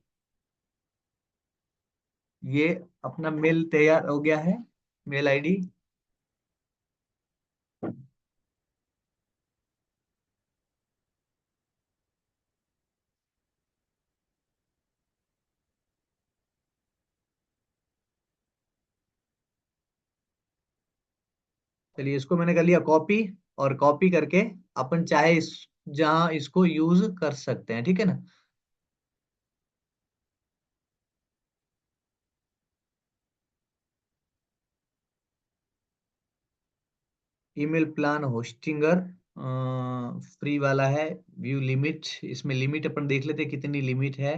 ये अपना मेल तैयार हो गया है, मेल आईडी। चलिए इसको मैंने कर लिया कॉपी, और कॉपी करके अपन चाहे इस जहां इसको यूज कर सकते हैं। ठीक है ना। ईमेल प्लान होस्टिंगर फ्री वाला है। व्यू लिमिट, इसमें लिमिट अपन देख लेते हैं कितनी लिमिट है।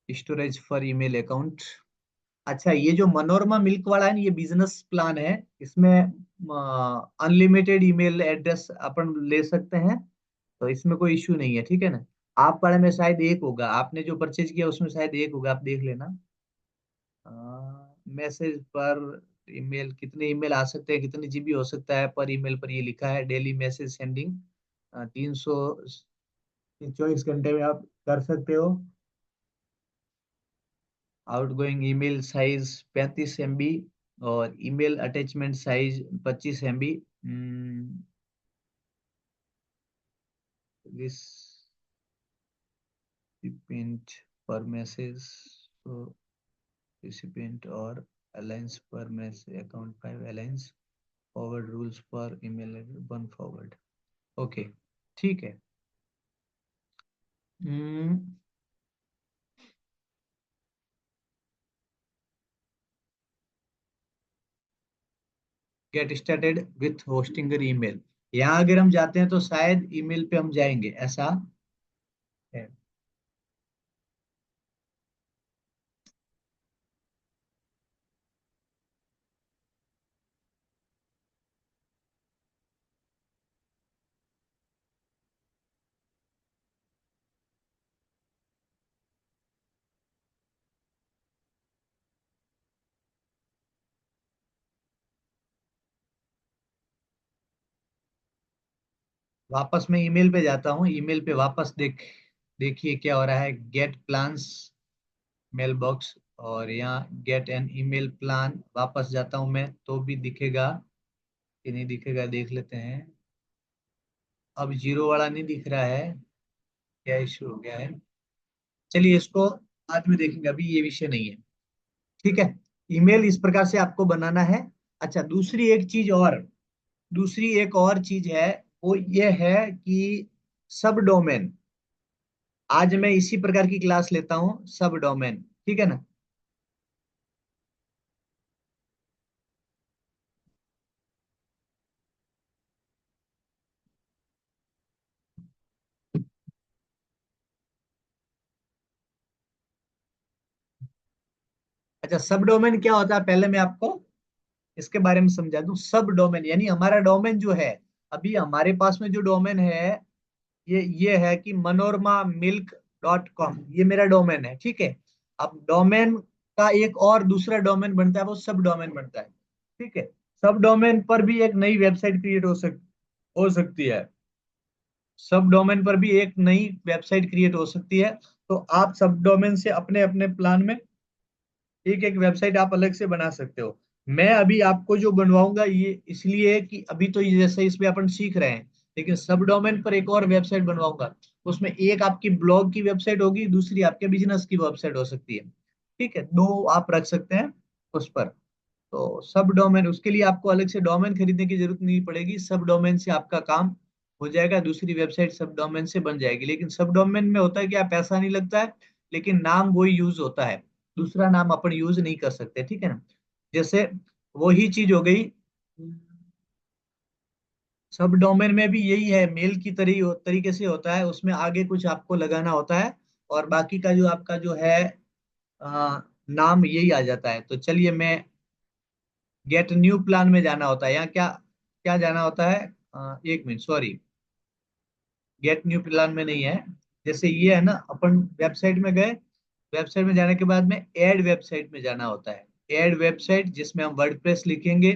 Storage for email account. अच्छा ये जो मनोरमा मिल्क वाला है ना, ये बिजनेस प्लान है। इसमें अनलिमिटेड ईमेल एड्रेस अपन ले सकते हैं, तो इसमें कोई इश्यू नहीं है। ठीक है ना। आप वाले में शायद एक होगा, आपने जो परचेज किया उसमें शायद एक होगा, आप देख लेना। मैसेज पर ईमेल, कितने ईमेल आ सकते हैं, कितनी जीबी हो सकता है पर ईमेल पर, ये लिखा है डेली मैसेज सेंडिंग 324 घंटे में आप कर सकते हो। आउटगोइंग ईमेल साइज 35 MB, और email attachment size 25 MB। Recipient पर मैसेज, तो रिसिपिएंट और अलायंस पर message account 5 alliance, forward rules पर ईमेल 1 फॉरवर्ड। ओके ठीक है। Get started with hosting email, यहाँ अगर हम जाते हैं तो शायद ईमेल पे हम जाएंगे, ऐसा है। वापस मैं ईमेल पे जाता हूँ, ईमेल पे वापस देखिए क्या हो रहा है। गेट प्लान्स मेल बॉक्स, और यहाँ गेट एन ईमेल प्लान, वापस जाता हूँ मैं तो भी दिखेगा कि नहीं दिखेगा, देख लेते हैं। अब जीरो वाला नहीं दिख रहा है, क्या इशू हो गया है। चलिए इसको बाद में देखेंगे, अभी ये विषय नहीं है। ठीक है। ईमेल इस प्रकार से आपको बनाना है। अच्छा दूसरी एक और चीज है, वो ये है कि सब डोमेन। आज मैं इसी प्रकार की क्लास लेता हूँ, सब डोमेन। ठीक है ना। अच्छा सब डोमेन क्या होता है, पहले मैं आपको इसके बारे में समझा दूं। सब डोमेन यानी हमारा डोमेन जो है, अभी हमारे पास में जो डोमेन है, ये है कि मनोरमा milk.com, ये मेरा डोमेन है। ठीक है। अब डोमेन का एक और दूसरा डोमेन बनता है, वो सब डोमेन बनता है। ठीक है। सब डोमेन पर भी एक नई वेबसाइट क्रिएट हो सकती है। सब डोमेन पर भी एक नई वेबसाइट क्रिएट हो सकती है। तो आप सब डोमेन से अपने अपने प्लान में एक एक वेबसाइट आप अलग से बना सकते हो। मैं अभी आपको जो बनवाऊंगा ये इसलिए कि अभी तो ये जैसे इसमें अपन सीख रहे हैं, लेकिन सब डोमेन पर एक और वेबसाइट बनवाऊंगा। उसमें एक आपकी ब्लॉग की वेबसाइट होगी, दूसरी आपके बिजनेस की वेबसाइट हो सकती है। ठीक है, दो आप रख सकते हैं उस पर। तो सब डोमेन, उसके लिए आपको अलग से डोमेन खरीदने की जरूरत नहीं पड़ेगी, सब डोमेन से आपका काम हो जाएगा। दूसरी वेबसाइट सब डोमेन से बन जाएगी। लेकिन सब डोमेन में होता है कि आप पैसा नहीं लगता है, लेकिन नाम वही यूज होता है, दूसरा नाम अपन यूज नहीं कर सकते। ठीक है ना। जैसे वही चीज हो गई, सब डोमेन में भी यही है, मेल की तरीके से होता है, उसमें आगे कुछ आपको लगाना होता है और बाकी का जो आपका जो है नाम यही आ जाता है। तो चलिए, मैं गेट न्यू प्लान में जाना होता है, यहाँ क्या क्या जाना होता है, एक minute sorry, get new plan में नहीं है। जैसे ये है ना, अपन वेबसाइट में गए, वेबसाइट में जाने के बाद में ऐड वेबसाइट में जाना होता है। ऐड वेबसाइट, जिसमें हम वर्डप्रेस लिखेंगे,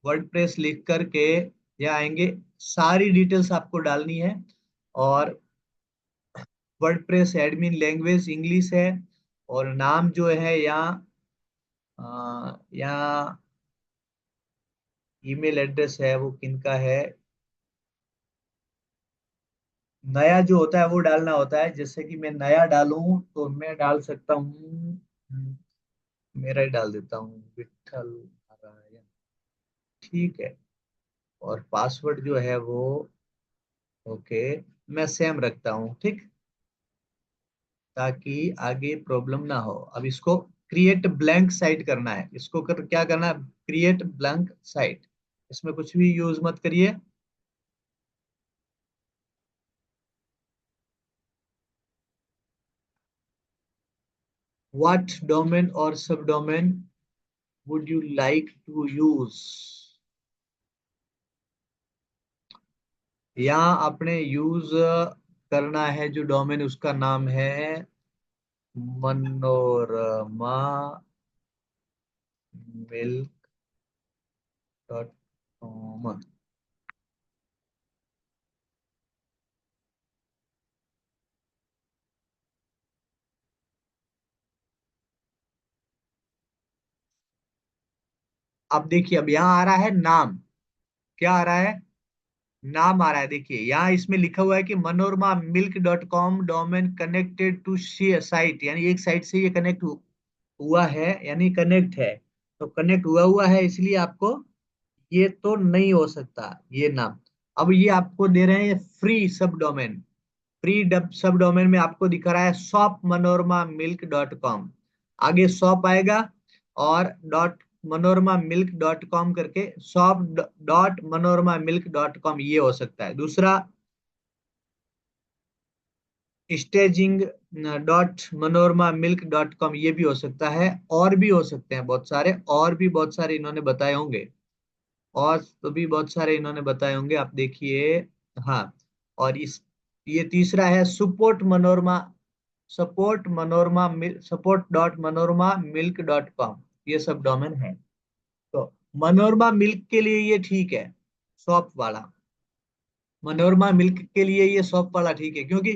वर्डप्रेस लिख करके यहाँ आएंगे, सारी डिटेल्स आपको डालनी है। और वर्डप्रेस एडमिन लैंग्वेज इंग्लिश है, और नाम जो है यहाँ यहाँ ईमेल एड्रेस है वो किनका है, नया जो होता है वो डालना होता है। जैसे कि मैं नया डालूं तो मैं डाल सकता हूँ, मेरा ही डाल देता हूँ, विठल नारायण, ठीक है। और पासवर्ड जो है वो, ओके, मैं सेम रखता हूँ, ठीक, ताकि आगे प्रॉब्लम ना हो। अब इसको क्रिएट ब्लैंक साइट करना है, इसको क्या करना है, क्रिएट ब्लैंक साइट, इसमें कुछ भी यूज मत करिए। व्हाट डोमेन और सब domain would you like to use, यहाँ आपने यूज करना है जो डोमेन, उसका नाम है मनोरमा मिल्क डॉट कॉम। अब देखिए, अब यहाँ आ रहा है नाम, क्या आ रहा है, नाम आ रहा है। देखिए यहाँ इसमें लिखा हुआ है कि Manorama milk dot com domain connected to site, यानी एक साइट से ये कनेक्ट हुआ है, यानी कनेक्ट है। तो कनेक्ट हुआ हुआ है, इसलिए आपको ये तो नहीं हो सकता ये नाम। अब ये आपको दे रहे हैं फ्री सब डोमेन, फ्री सब डोमेन में आपको दिखा रहा है shop Manorama milk dot com, आगे शॉप आएगा और dot Manorama milk dot com करके shop dot Manorama milk dot com, ये हो सकता है। दूसरा, staging dot Manorama milk dot com, ये भी हो सकता है। और भी हो सकते हैं बहुत सारे, और भी बहुत सारे इन्होंने बताए होंगे, और तो भी बहुत सारे इन्होंने बताए होंगे, आप देखिए। हाँ, और इस, ये तीसरा है support Manorama, support dot Manorama milk dot com, ये सब डोमेन है। तो मनोरमा मिल्क के लिए ये ठीक है, शॉप वाला, मनोरमा मिल्क के लिए ये शॉप वाला ठीक है, क्योंकि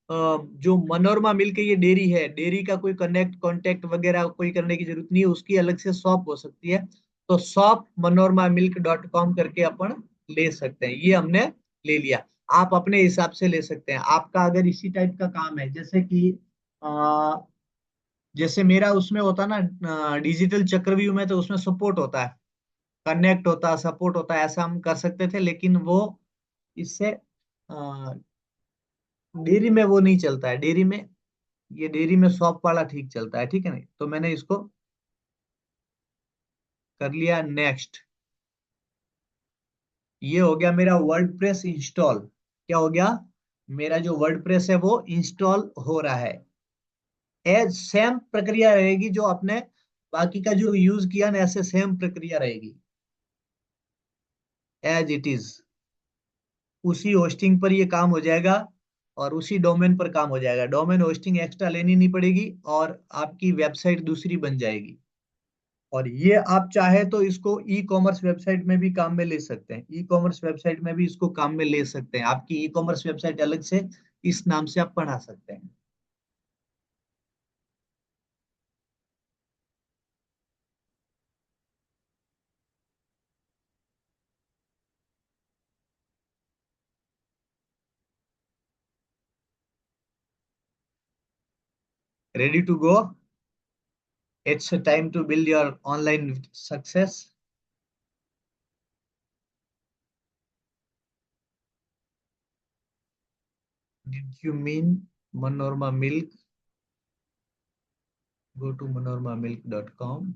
जो मनोरमा मिल्क है ये डेयरी है, डेयरी का कोई कनेक्ट कांटेक्ट वगैरह कोई करने की जरूरत नहीं है, उसकी अलग से शॉप हो सकती है। तो shop Manorama milk dot com करके अपन ले सकते हैं, ये हमने ले लिया। आप अपने हिसाब से ले सकते हैं, आपका अगर इसी टाइप का काम है, जैसे कि जैसे मेरा उसमें होता ना, डिजिटल चक्रव्यूह में तो उसमें सपोर्ट होता है, कनेक्ट होता है, सपोर्ट होता है, ऐसा हम कर सकते थे, लेकिन वो इससे डेयरी में वो नहीं चलता है, डेयरी में, ये डेयरी में शॉप वाला ठीक चलता है, ठीक है नहीं, तो मैंने इसको कर लिया नेक्स्ट। ये हो गया मेरा वर्डप्रेस इंस्टॉल, क्या हो गया, मेरा जो वर्डप्रेस है वो इंस्टॉल हो रहा है। एज सेम प्रक्रिया रहेगी जो आपने बाकी का जो यूज किया ना, ऐसे सेम प्रक्रिया रहेगी, एज इट इज, उसी होस्टिंग पर ये काम हो जाएगा और उसी डोमेन पर काम हो जाएगा, डोमेन होस्टिंग एक्स्ट्रा लेनी नहीं पड़ेगी और आपकी वेबसाइट दूसरी बन जाएगी। और ये आप चाहे तो इसको ई कॉमर्स वेबसाइट में भी काम में ले सकते हैं, ई कॉमर्स वेबसाइट में भी इसको काम में ले सकते हैं, आपकी ई कॉमर्स वेबसाइट अलग से इस नाम से आप बढ़ा सकते हैं। Ready to go, it's time to build your online success. Did you mean Manorama milk, go to manormamilk.com,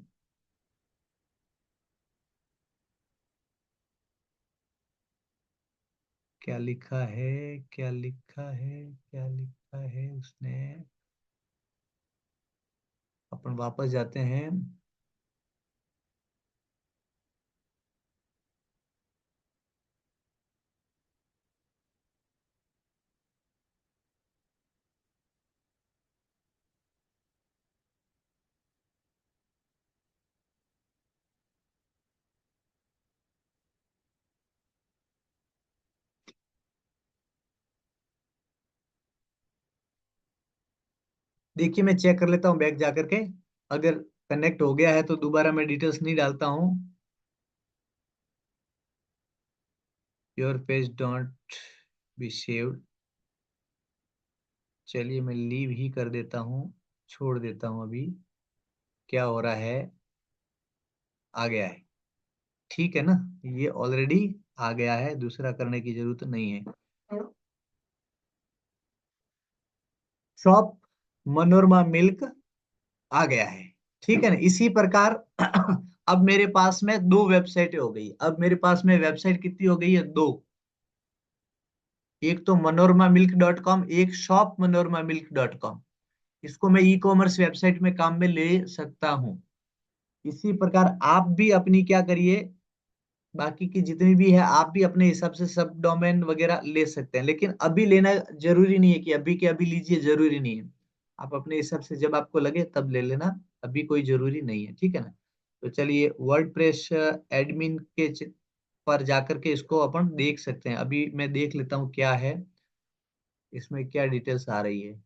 क्या लिखा है, क्या लिखा है, क्या लिखा है उसने। अपन वापस जाते हैं। देखिए मैं चेक कर लेता हूँ बैक जाकर के। अगर कनेक्ट हो गया है तो दोबारा मैं डिटेल्स नहीं डालता हूँ। Your page don't be saved. चलिए मैं लीव ही कर देता हूँ, छोड़ देता हूँ अभी। क्या हो रहा है, आ गया है, ठीक है ना। ये ऑलरेडी आ गया है, दूसरा करने की जरूरत नहीं है। शॉप मनोरमा मिल्क आ गया है, ठीक है ना। इसी प्रकार अब मेरे पास में दो वेबसाइट हो गई। अब मेरे पास में वेबसाइट कितनी हो गई है, दो। एक तो मनोरमा milk.com, एक शॉप मनोरमा milk.com। इसको मैं ई कॉमर्स वेबसाइट में काम में ले सकता हूँ। इसी प्रकार आप भी अपनी क्या करिए, बाकी की जितनी भी है आप भी अपने हिसाब से सब डोमेन वगैरह ले सकते हैं, लेकिन अभी लेना जरूरी नहीं है कि अभी के अभी लीजिए, जरूरी नहीं है। आप अपने हिसाब से जब आपको लगे तब ले लेना, अभी कोई जरूरी नहीं है, ठीक है ना। तो चलिए वर्डप्रेस एडमिन के पर जाकर के इसको अपन देख सकते हैं। अभी मैं देख लेता हूँ क्या है इसमें, क्या डिटेल्स आ रही है।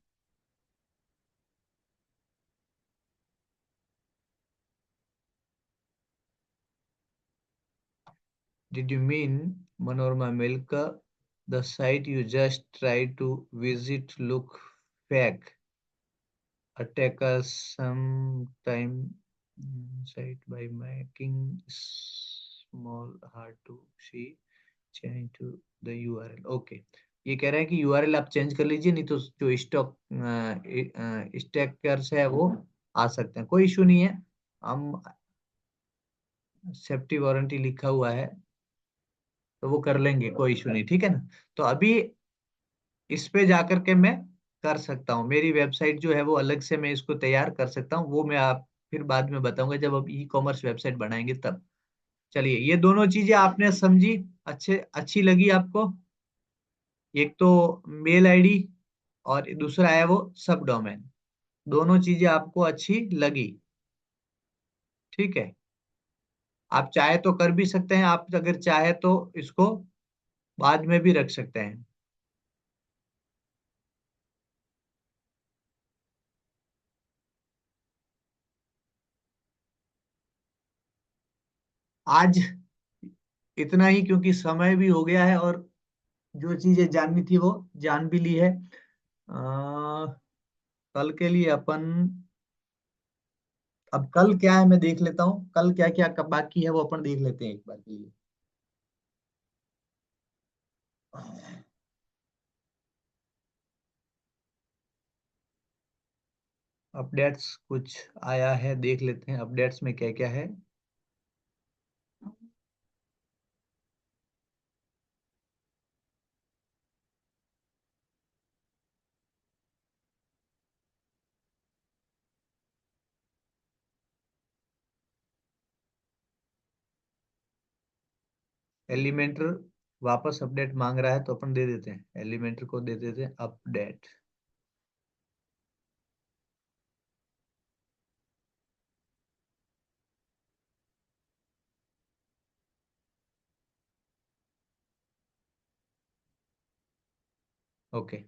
Did you mean Manorama Milk? The site you just tried to visit look fake. Attack us sometime site by making small hard to see change to the URL. Okay. ये कह रहे हैं कि यूआरएल आप चेंज कर लीजिए, नहीं तो जो स्टॉक स्टेकर्स है वो आ सकते हैं। कोई इशू नहीं है, हम सेफ्टी वारंटी लिखा हुआ है तो वो कर लेंगे, कोई इशू नहीं, ठीक है ना। तो अभी इस पे जाकर के मैं कर सकता हूँ, मेरी वेबसाइट जो है वो अलग से मैं इसको तैयार कर सकता हूँ, वो मैं आप फिर बाद में बताऊंगा जब अब ई कॉमर्स वेबसाइट बनाएंगे तब। चलिए ये दोनों चीजें आपने समझी, अच्छी लगी आपको। एक तो मेल आईडी और दूसरा है वो सब डोमेन, दोनों चीजें आपको अच्छी लगी, ठीक है। आप चाहे तो कर भी सकते हैं, आप अगर चाहे तो इसको बाद में भी रख सकते हैं। आज इतना ही, क्योंकि समय भी हो गया है और जो चीजें जाननी थी वो जान भी ली है। कल के लिए अपन, अब कल क्या है मैं देख लेता हूँ, कल क्या क्या बाकी है वो अपन देख लेते हैं एक बार के लिए। अपडेट्स कुछ आया है, देख लेते हैं अपडेट्स में क्या क्या है। एलिमेंटर वापस अपडेट मांग रहा है तो अपन दे देते हैं, एलिमेंटर को दे देते हैं अपडेट। ओके।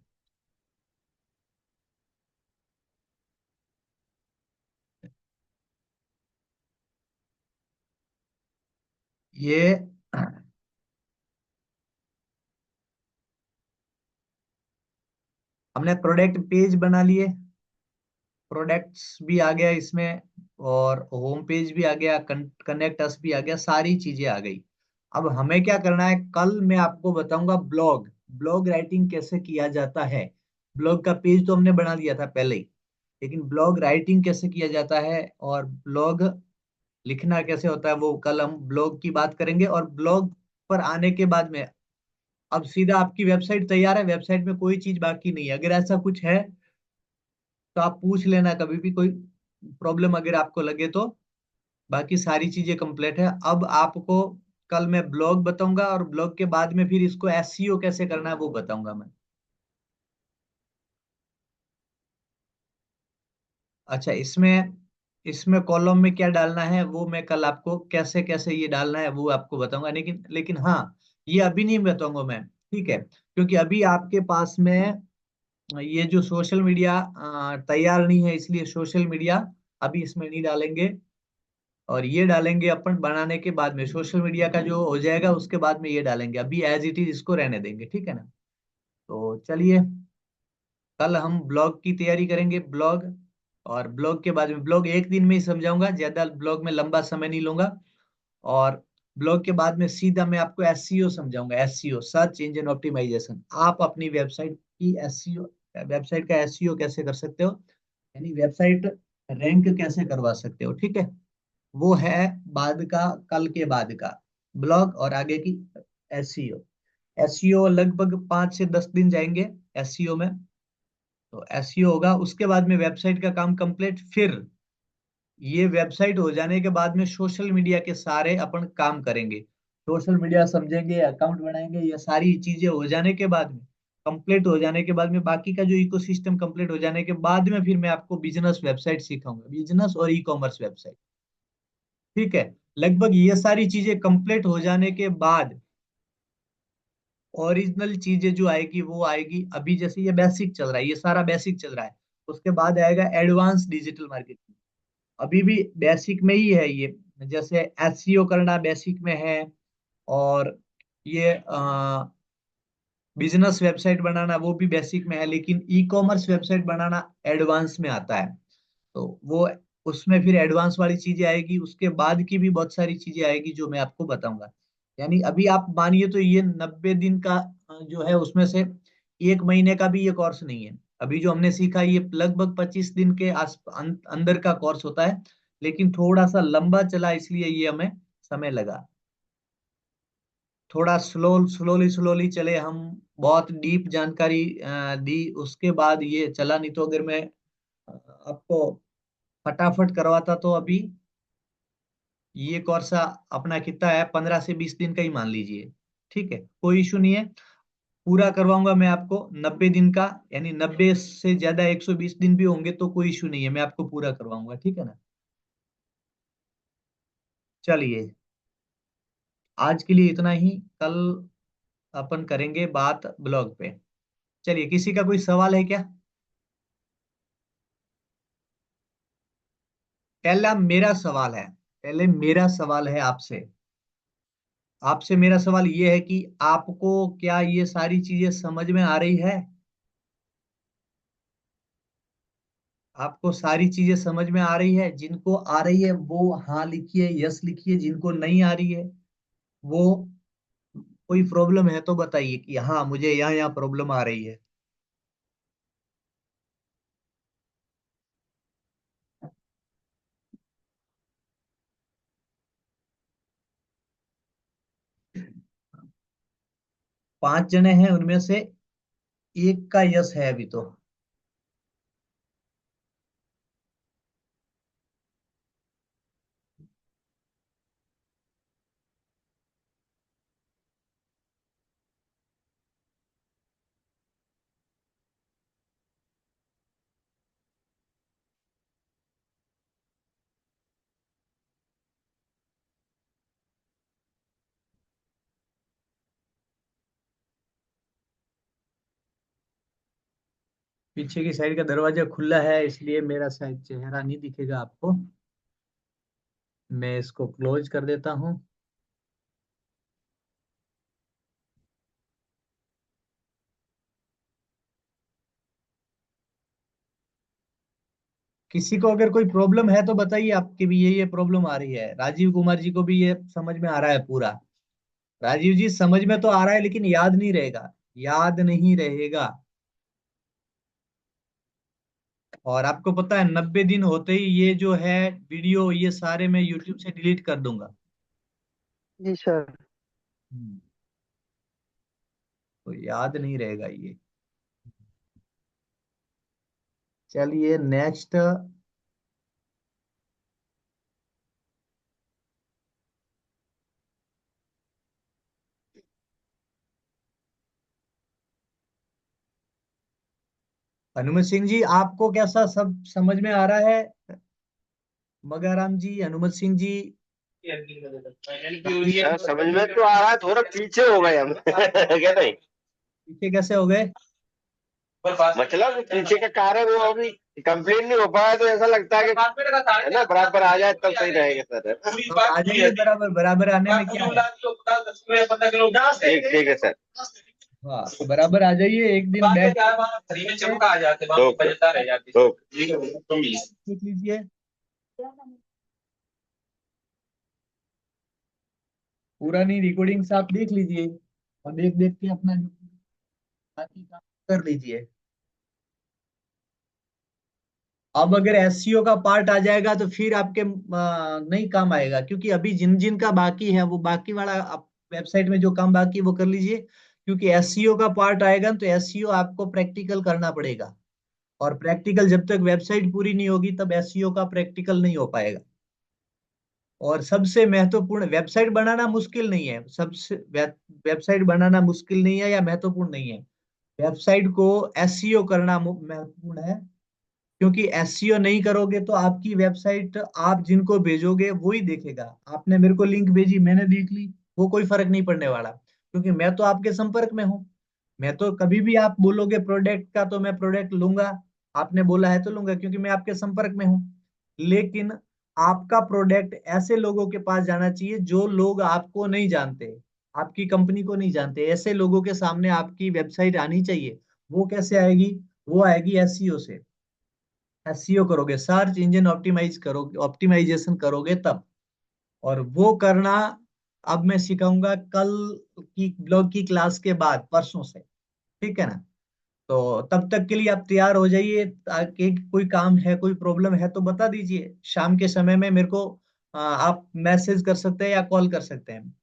ये हमने प्रोडक्ट पेज बना लिए, प्रोडक्ट्स भी आ गया इसमें, और होम पेज भी आ गया, कनेक्ट अस भी आ गया, सारी चीजें आ गई। अब हमें क्या करना है, कल मैं आपको बताऊंगा ब्लॉग, ब्लॉग राइटिंग कैसे किया जाता है। ब्लॉग का पेज तो हमने बना दिया था पहले ही, लेकिन ब्लॉग राइटिंग कैसे किया जाता है और ब्लॉग लिखना कैसे होता है वो कल हम ब्लॉग की बात करेंगे। और ब्लॉग पर आने के बाद में अब सीधा आपकी वेबसाइट तैयार है, वेबसाइट में कोई चीज बाकी नहीं है। अगर ऐसा कुछ है तो आप पूछ लेना कभी भी, कोई प्रॉब्लम अगर आपको लगे तो। बाकी सारी चीजें कंप्लीट है। अब आपको कल मैं ब्लॉग बताऊंगा, और ब्लॉग के बाद में फिर इसको एसईओ कैसे करना है वो बताऊंगा मैं। अच्छा, इसमें इसमें कॉलम में क्या डालना है वो मैं कल आपको कैसे कैसे ये डालना है वो आपको बताऊंगा। लेकिन लेकिन हाँ, ये अभी नहीं बताऊंगा मैं, ठीक है? क्योंकि अभी आपके पास में ये जो सोशल मीडिया तैयार नहीं है, इसलिए सोशल मीडिया अभी इसमें नहीं डालेंगे। और ये डालेंगे अपन बनाने के बाद में, सोशल मीडिया का जो हो जाएगा उसके बाद में ये डालेंगे। अभी एज इट इज इसको रहने देंगे, ठीक है ना? तो चलिए, कल हम ब्लॉग की तैयारी करेंगे, ब्लॉग। और ब्लॉग के बाद में, ब्लॉग एक दिन में ही समझाऊंगा, ज्यादा ब्लॉग में लंबा समय नहीं लूंगा। और ब्लॉग के बाद में सीधा मैं आपको एसईओ समझाऊंगा। SEO, search engine optimisation. आप अपनी वेबसाइट की एसईओ, वेबसाइट का एसईओ कैसे कर सकते हो, यानी वेबसाइट रैंक कैसे करवा सकते हो, ठीक है? वो है बाद का, कल के बाद का ब्लॉग, और आगे की एसईओ। एसईओ लगभग 5 से 10 दिन जाएंगे एसईओ में। तो एसईओ होगा, उसके बाद में वेबसाइट का काम कंप्लीट। फिर ये वेबसाइट हो जाने के बाद में सोशल मीडिया के सारे अपन काम करेंगे। सोशल मीडिया समझेंगे, अकाउंट बनाएंगे, ये सारी चीजें हो जाने के बाद में, कंप्लीट हो जाने के बाद में, बाकी का जो इकोसिस्टम कंप्लीट हो जाने के बाद में, फिर मैं आपको बिजनेस वेबसाइट सिखाऊंगा, बिजनेस और ई कॉमर्स वेबसाइट, ठीक है? लगभग ये सारी चीजें कंप्लीट हो जाने के बाद ओरिजिनल चीजें जो आएगी वो आएगी। अभी जैसे ये बेसिक चल रहा है, ये सारा बेसिक चल रहा है, उसके बाद आएगा एडवांस डिजिटल मार्केटिंग। अभी भी बेसिक में ही है ये। जैसे एसईओ करना बेसिक में है, और ये बिजनेस वेबसाइट बनाना वो भी बेसिक में है, लेकिन ई कॉमर्स वेबसाइट बनाना एडवांस में आता है। तो वो, उसमें फिर एडवांस वाली चीजें आएगी, उसके बाद की भी बहुत सारी चीजें आएगी जो मैं आपको बताऊंगा। यानी अभी आप मानिए तो ये 90 दिन का जो है, उसमें से 1 महीने का भी ये कोर्स नहीं है। अभी जो हमने सीखा ये लगभग 25 दिन के अंदर का कोर्स होता है, लेकिन थोड़ा सा लंबा चला, इसलिए ये हमें समय लगा। थोड़ा स्लोली स्लोली चले हम, बहुत डीप जानकारी दी, उसके बाद ये चला। नहीं तो अगर मैं आपको फटाफट करवाता तो अभी ये कोर्स अपना कितना है, 15 से 20 दिन का ही मान लीजिए, ठीक है? कोई इशू नहीं है, पूरा करवाऊंगा मैं आपको 90 दिन का। यानी 90 से ज्यादा 120 दिन भी होंगे तो कोई इशू नहीं है, मैं आपको पूरा करवाऊंगा, ठीक है ना? चलिए, आज के लिए इतना ही। कल अपन करेंगे बात ब्लॉग पे। चलिए, किसी का कोई सवाल है क्या? पहले मेरा सवाल है आपसे। आपसे मेरा सवाल ये है कि आपको क्या ये सारी चीजें समझ में आ रही है? आपको सारी चीजें समझ में आ रही है? जिनको आ रही है वो हाँ लिखिए, यस लिखिए। जिनको नहीं आ रही है वो, कोई प्रॉब्लम है तो बताइए कि हाँ मुझे यहाँ यहाँ प्रॉब्लम आ रही है। 5 जने हैं, उनमें से एक का यस है अभी तो। पीछे की साइड का दरवाजा खुला है, इसलिए मेरा शायद चेहरा नहीं दिखेगा आपको। मैं इसको क्लोज कर देता हूँ। किसी को अगर कोई प्रॉब्लम है तो बताइए, आपकी भी ये प्रॉब्लम आ रही है। राजीव कुमार जी को भी ये समझ में आ रहा है पूरा। राजीव जी, समझ में तो आ रहा है लेकिन याद नहीं रहेगा, याद नहीं रहेगा। और आपको पता है 90 दिन होते ही ये जो है वीडियो, ये सारे मैं यूट्यूब से डिलीट कर दूंगा। जी सर। हम्म। तो याद नहीं रहेगा ये। चलिए नेक्स्ट। हनुमत सिंह जी, आपको कैसा सब समझ में आ रहा है? मगाराम जी, हनुमत सिंह जी। समझ में तो आ रहा है, थोड़ा पीछे हो गए हम क्या नहीं। पीछे कैसे हो गए? मतलब पीछे का कारण वो अभी कंप्लीट नहीं हो पाया, तो ऐसा लगता है कि है ना, बराबर आ जाए तब सही रहेगा सर। तो आ जाइए, बराबर बराबर आने में क्या है। ठीक ठीक है सर। हाँ, बराबर आ जाइए, एक दिन बैठ के देख लीजिए। पुरानी रिकॉर्डिंग्स आप देख लीजिए और देख देख के अपना जो बाकी काम कर लीजिए। अब अगर एससीओ का पार्ट आ जाएगा तो फिर आपके नहीं काम आएगा, क्योंकि अभी जिन जिन का बाकी है वो बाकी वाला आप वेबसाइट में जो काम बाकी है वो कर लीजिए। क्योंकि एससीओ का पार्ट आएगा तो एससीओ आपको प्रैक्टिकल करना पड़ेगा, और प्रैक्टिकल जब तक वेबसाइट पूरी नहीं होगी तब एसईओ का प्रैक्टिकल नहीं हो पाएगा। और सबसे महत्वपूर्ण, वेबसाइट बनाना मुश्किल नहीं है, सबसे वेबसाइट बनाना मुश्किल नहीं है या महत्वपूर्ण नहीं है। वेबसाइट को एसईओ करना महत्वपूर्ण है। क्योंकि एसईओ नहीं करोगे तो आपकी वेबसाइट आप जिनको भेजोगे वो ही देखेगा। आपने मेरे को लिंक भेजी, मैंने देख ली, वो कोई फर्क नहीं पड़ने वाला, क्योंकि मैं तो आपके संपर्क में हूँ। मैं तो कभी भी आप बोलोगे प्रोडक्ट का तो मैं प्रोडक्ट लूंगा, आपने बोला है तो लूंगा, क्योंकि मैं आपके संपर्क में हूँ। लेकिन आपका प्रोडक्ट ऐसे लोगों के पास जाना चाहिए जो लोग आपको नहीं जानते, आपकी कंपनी को नहीं जानते, ऐसे लोगों के सामने आपकी वेबसाइट आनी चाहिए। वो कैसे आएगी? वो आएगी एसईओ से। एसईओ करोगे, सर्च इंजन ऑप्टिमाइज करोगे, ऑप्टिमाइजेशन करोगे तब। और वो करना अब मैं सिखाऊंगा कल की ब्लॉग की क्लास के बाद, परसों से। ठीक है ना? तो तब तक के लिए आप तैयार हो जाइए, ताकि कोई काम है, कोई प्रॉब्लम है तो बता दीजिए। शाम के समय में मेरे को आप मैसेज कर सकते हैं या कॉल कर सकते हैं।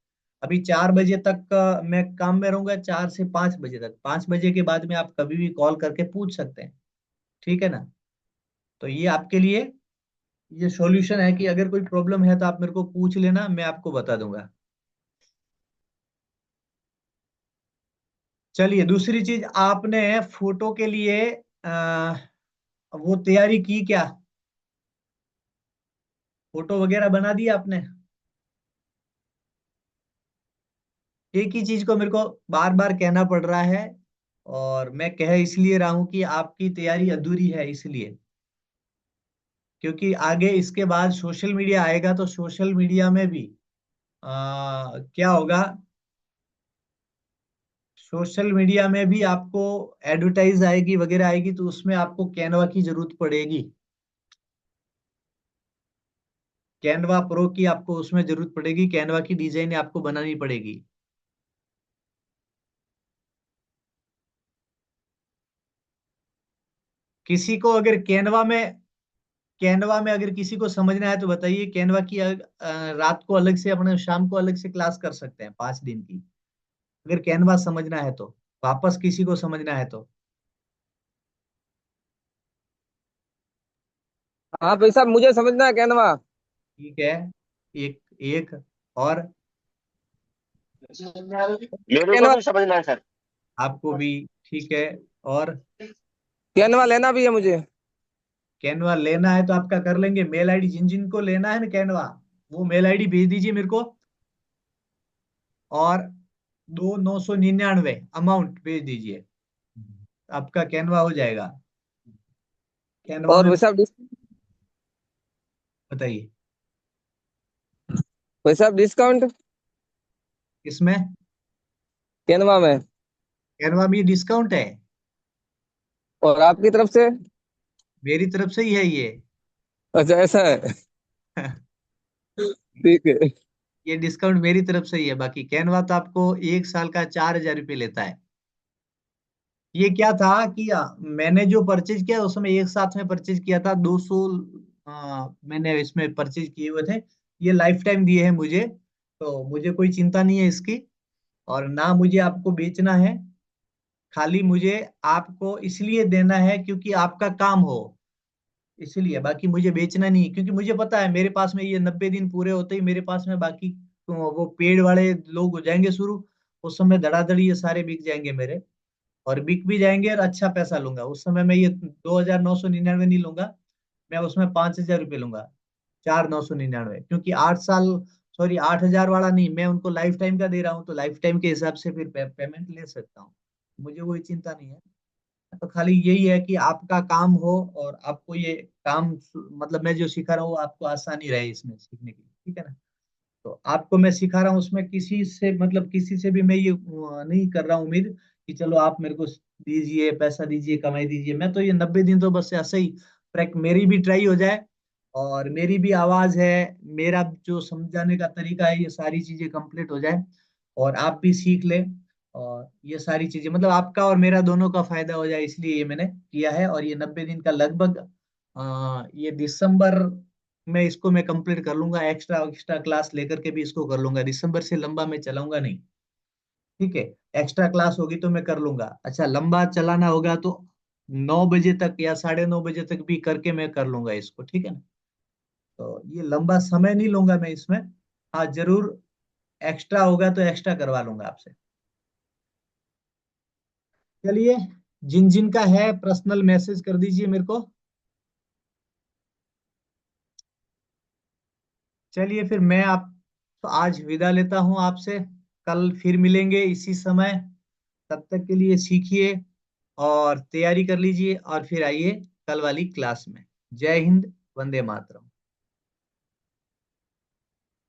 अभी 4 बजे तक मैं काम में रहूंगा, 4 से 5 बजे तक। 5 बजे के बाद में आप कभी भी कॉल करके पूछ सकते हैं। ठीक है ना? तो ये आपके लिए ये सॉल्यूशन है कि अगर कोई प्रॉब्लम है तो आप मेरे को पूछ लेना, मैं आपको बता दूंगा। चलिए, दूसरी चीज, आपने फोटो के लिए वो तैयारी की क्या? फोटो वगैरह बना दी आपने? एक ही चीज को मेरे को बार बार कहना पड़ रहा है, और मैं कह इसलिए रहा हूं कि आपकी तैयारी अधूरी है इसलिए। क्योंकि आगे इसके बाद सोशल मीडिया आएगा, तो सोशल मीडिया में भी क्या होगा, सोशल मीडिया में भी आपको एडवर्टाइज आएगी वगैरह आएगी, तो उसमें आपको कैनवा की जरूरत पड़ेगी। कैनवा प्रो की आपको उसमें जरूरत पड़ेगी, कैनवा की डिजाइन आपको बनानी पड़ेगी। किसी को अगर कैनवा में अगर किसी को समझना है तो बताइए। कैनवा की रात को अलग से, अपने शाम को अलग से क्लास कर सकते हैं 5 दिन की, अगर कैनवा समझना है तो। वापस किसी को समझना है तो। हाँ भाई साहब, मुझे समझना है कैनवा। ठीक है। एक एक और मेरे को कैनवा, भी समझना है सर। आपको भी। ठीक है। और कैनवा लेना भी है मुझे। कैनवा लेना है तो आपका कर लेंगे। मेल आईडी जिन जिन को लेना है ना कैनवा, वो मेल आईडी भेज दीजिए मेरे को। और 2,999 अमाउंट भेज दीजिए, आपका कैनवा हो जाएगा। कैनवा और में भाई साहब बताइए। भाई साहब डिस्काउंट इसमें कैनवा में। कैनवा में डिस्काउंट है। और आपकी तरफ से? मेरी तरफ से ही है ये। अच्छा ऐसा है। ठीक है। ये डिस्काउंट मेरी तरफ से ही है। बाकी कैनवा तो आपको 1 साल का 4,000 रुपये लेता है। ये क्या था कि मैंने जो परचेज किया उसमें एक साथ में परचेज किया था 200 मैंने इसमें परचेज किए हुए थे। ये लाइफ टाइम दिए हैं मुझे, तो मुझे कोई चिंता नहीं है इसकी। और ना मुझे आपको बेचना है, खाली मुझे आपको इसलिए देना है क्योंकि आपका काम हो, इसलिए। बाकी मुझे बेचना नहीं है, क्योंकि मुझे पता है मेरे पास में ये 90 दिन पूरे होते ही मेरे पास में बाकी वो पेड़ वाले लोग हो जाएंगे शुरू। उस समय धड़ाधड़ ये सारे बिक जाएंगे मेरे, और बिक भी जाएंगे और अच्छा पैसा लूंगा। उस समय मैं ये 2,999 नहीं लूंगा, मैं उसमें 5,000 रुपये लूंगा। 4,999, क्योंकि 8 साल, सॉरी 8,000 वाला नहीं, मैं उनको लाइफ टाइम का दे रहा हूँ, तो लाइफ टाइम के हिसाब से फिर पेमेंट ले सकता हूँ। मुझे कोई चिंता नहीं है। तो खाली यही है कि आपका काम हो और आपको ये काम मतलब मैं जो सिखा रहा हूँ आपको आसानी रहे इसमें सीखने की, ठीक है ना। तो आपको मैं सिखा रहा हूँ उसमें किसी से मतलब किसी से भी मैं ये नहीं कर रहा हूँ उम्मीद कि चलो आप मेरे को दीजिए, पैसा दीजिए, कमाई दीजिए। मैं तो ये 90 दिन तो बस ऐसे ही मेरी भी ट्राई हो जाए, और मेरी भी आवाज है, मेरा जो समझाने का तरीका है, ये सारी चीजें कंप्लीट हो जाए और आप भी सीख ले, और ये सारी चीजें मतलब आपका और मेरा दोनों का फायदा हो जाए, इसलिए ये मैंने किया है। और ये 90 दिन का लगभग ये दिसंबर में इसको मैं कंप्लीट कर लूंगा। एक्स्ट्रा एक्स्ट्रा क्लास लेकर के भी इसको कर लूंगा। दिसंबर से लंबा मैं चलाऊंगा नहीं, ठीक है। एक्स्ट्रा क्लास होगी तो मैं कर लूंगा। अच्छा, लंबा चलाना होगा तो 9 बजे तक या 9:30 बजे तक भी करके मैं कर लूंगा इसको, ठीक है ना। तो ये लंबा समय नहीं लूंगा मैं इसमें। हाँ जरूर, एक्स्ट्रा होगा तो एक्स्ट्रा करवा लूंगा आपसे। चलिए, जिन जिन का है पर्सनल मैसेज कर दीजिए मेरे को। चलिए फिर मैं आप तो आज विदा लेता हूँ आपसे। कल फिर मिलेंगे इसी समय। तब तक के लिए सीखिए और तैयारी कर लीजिए, और फिर आइए कल वाली क्लास में। जय हिंद, वंदे मातरम।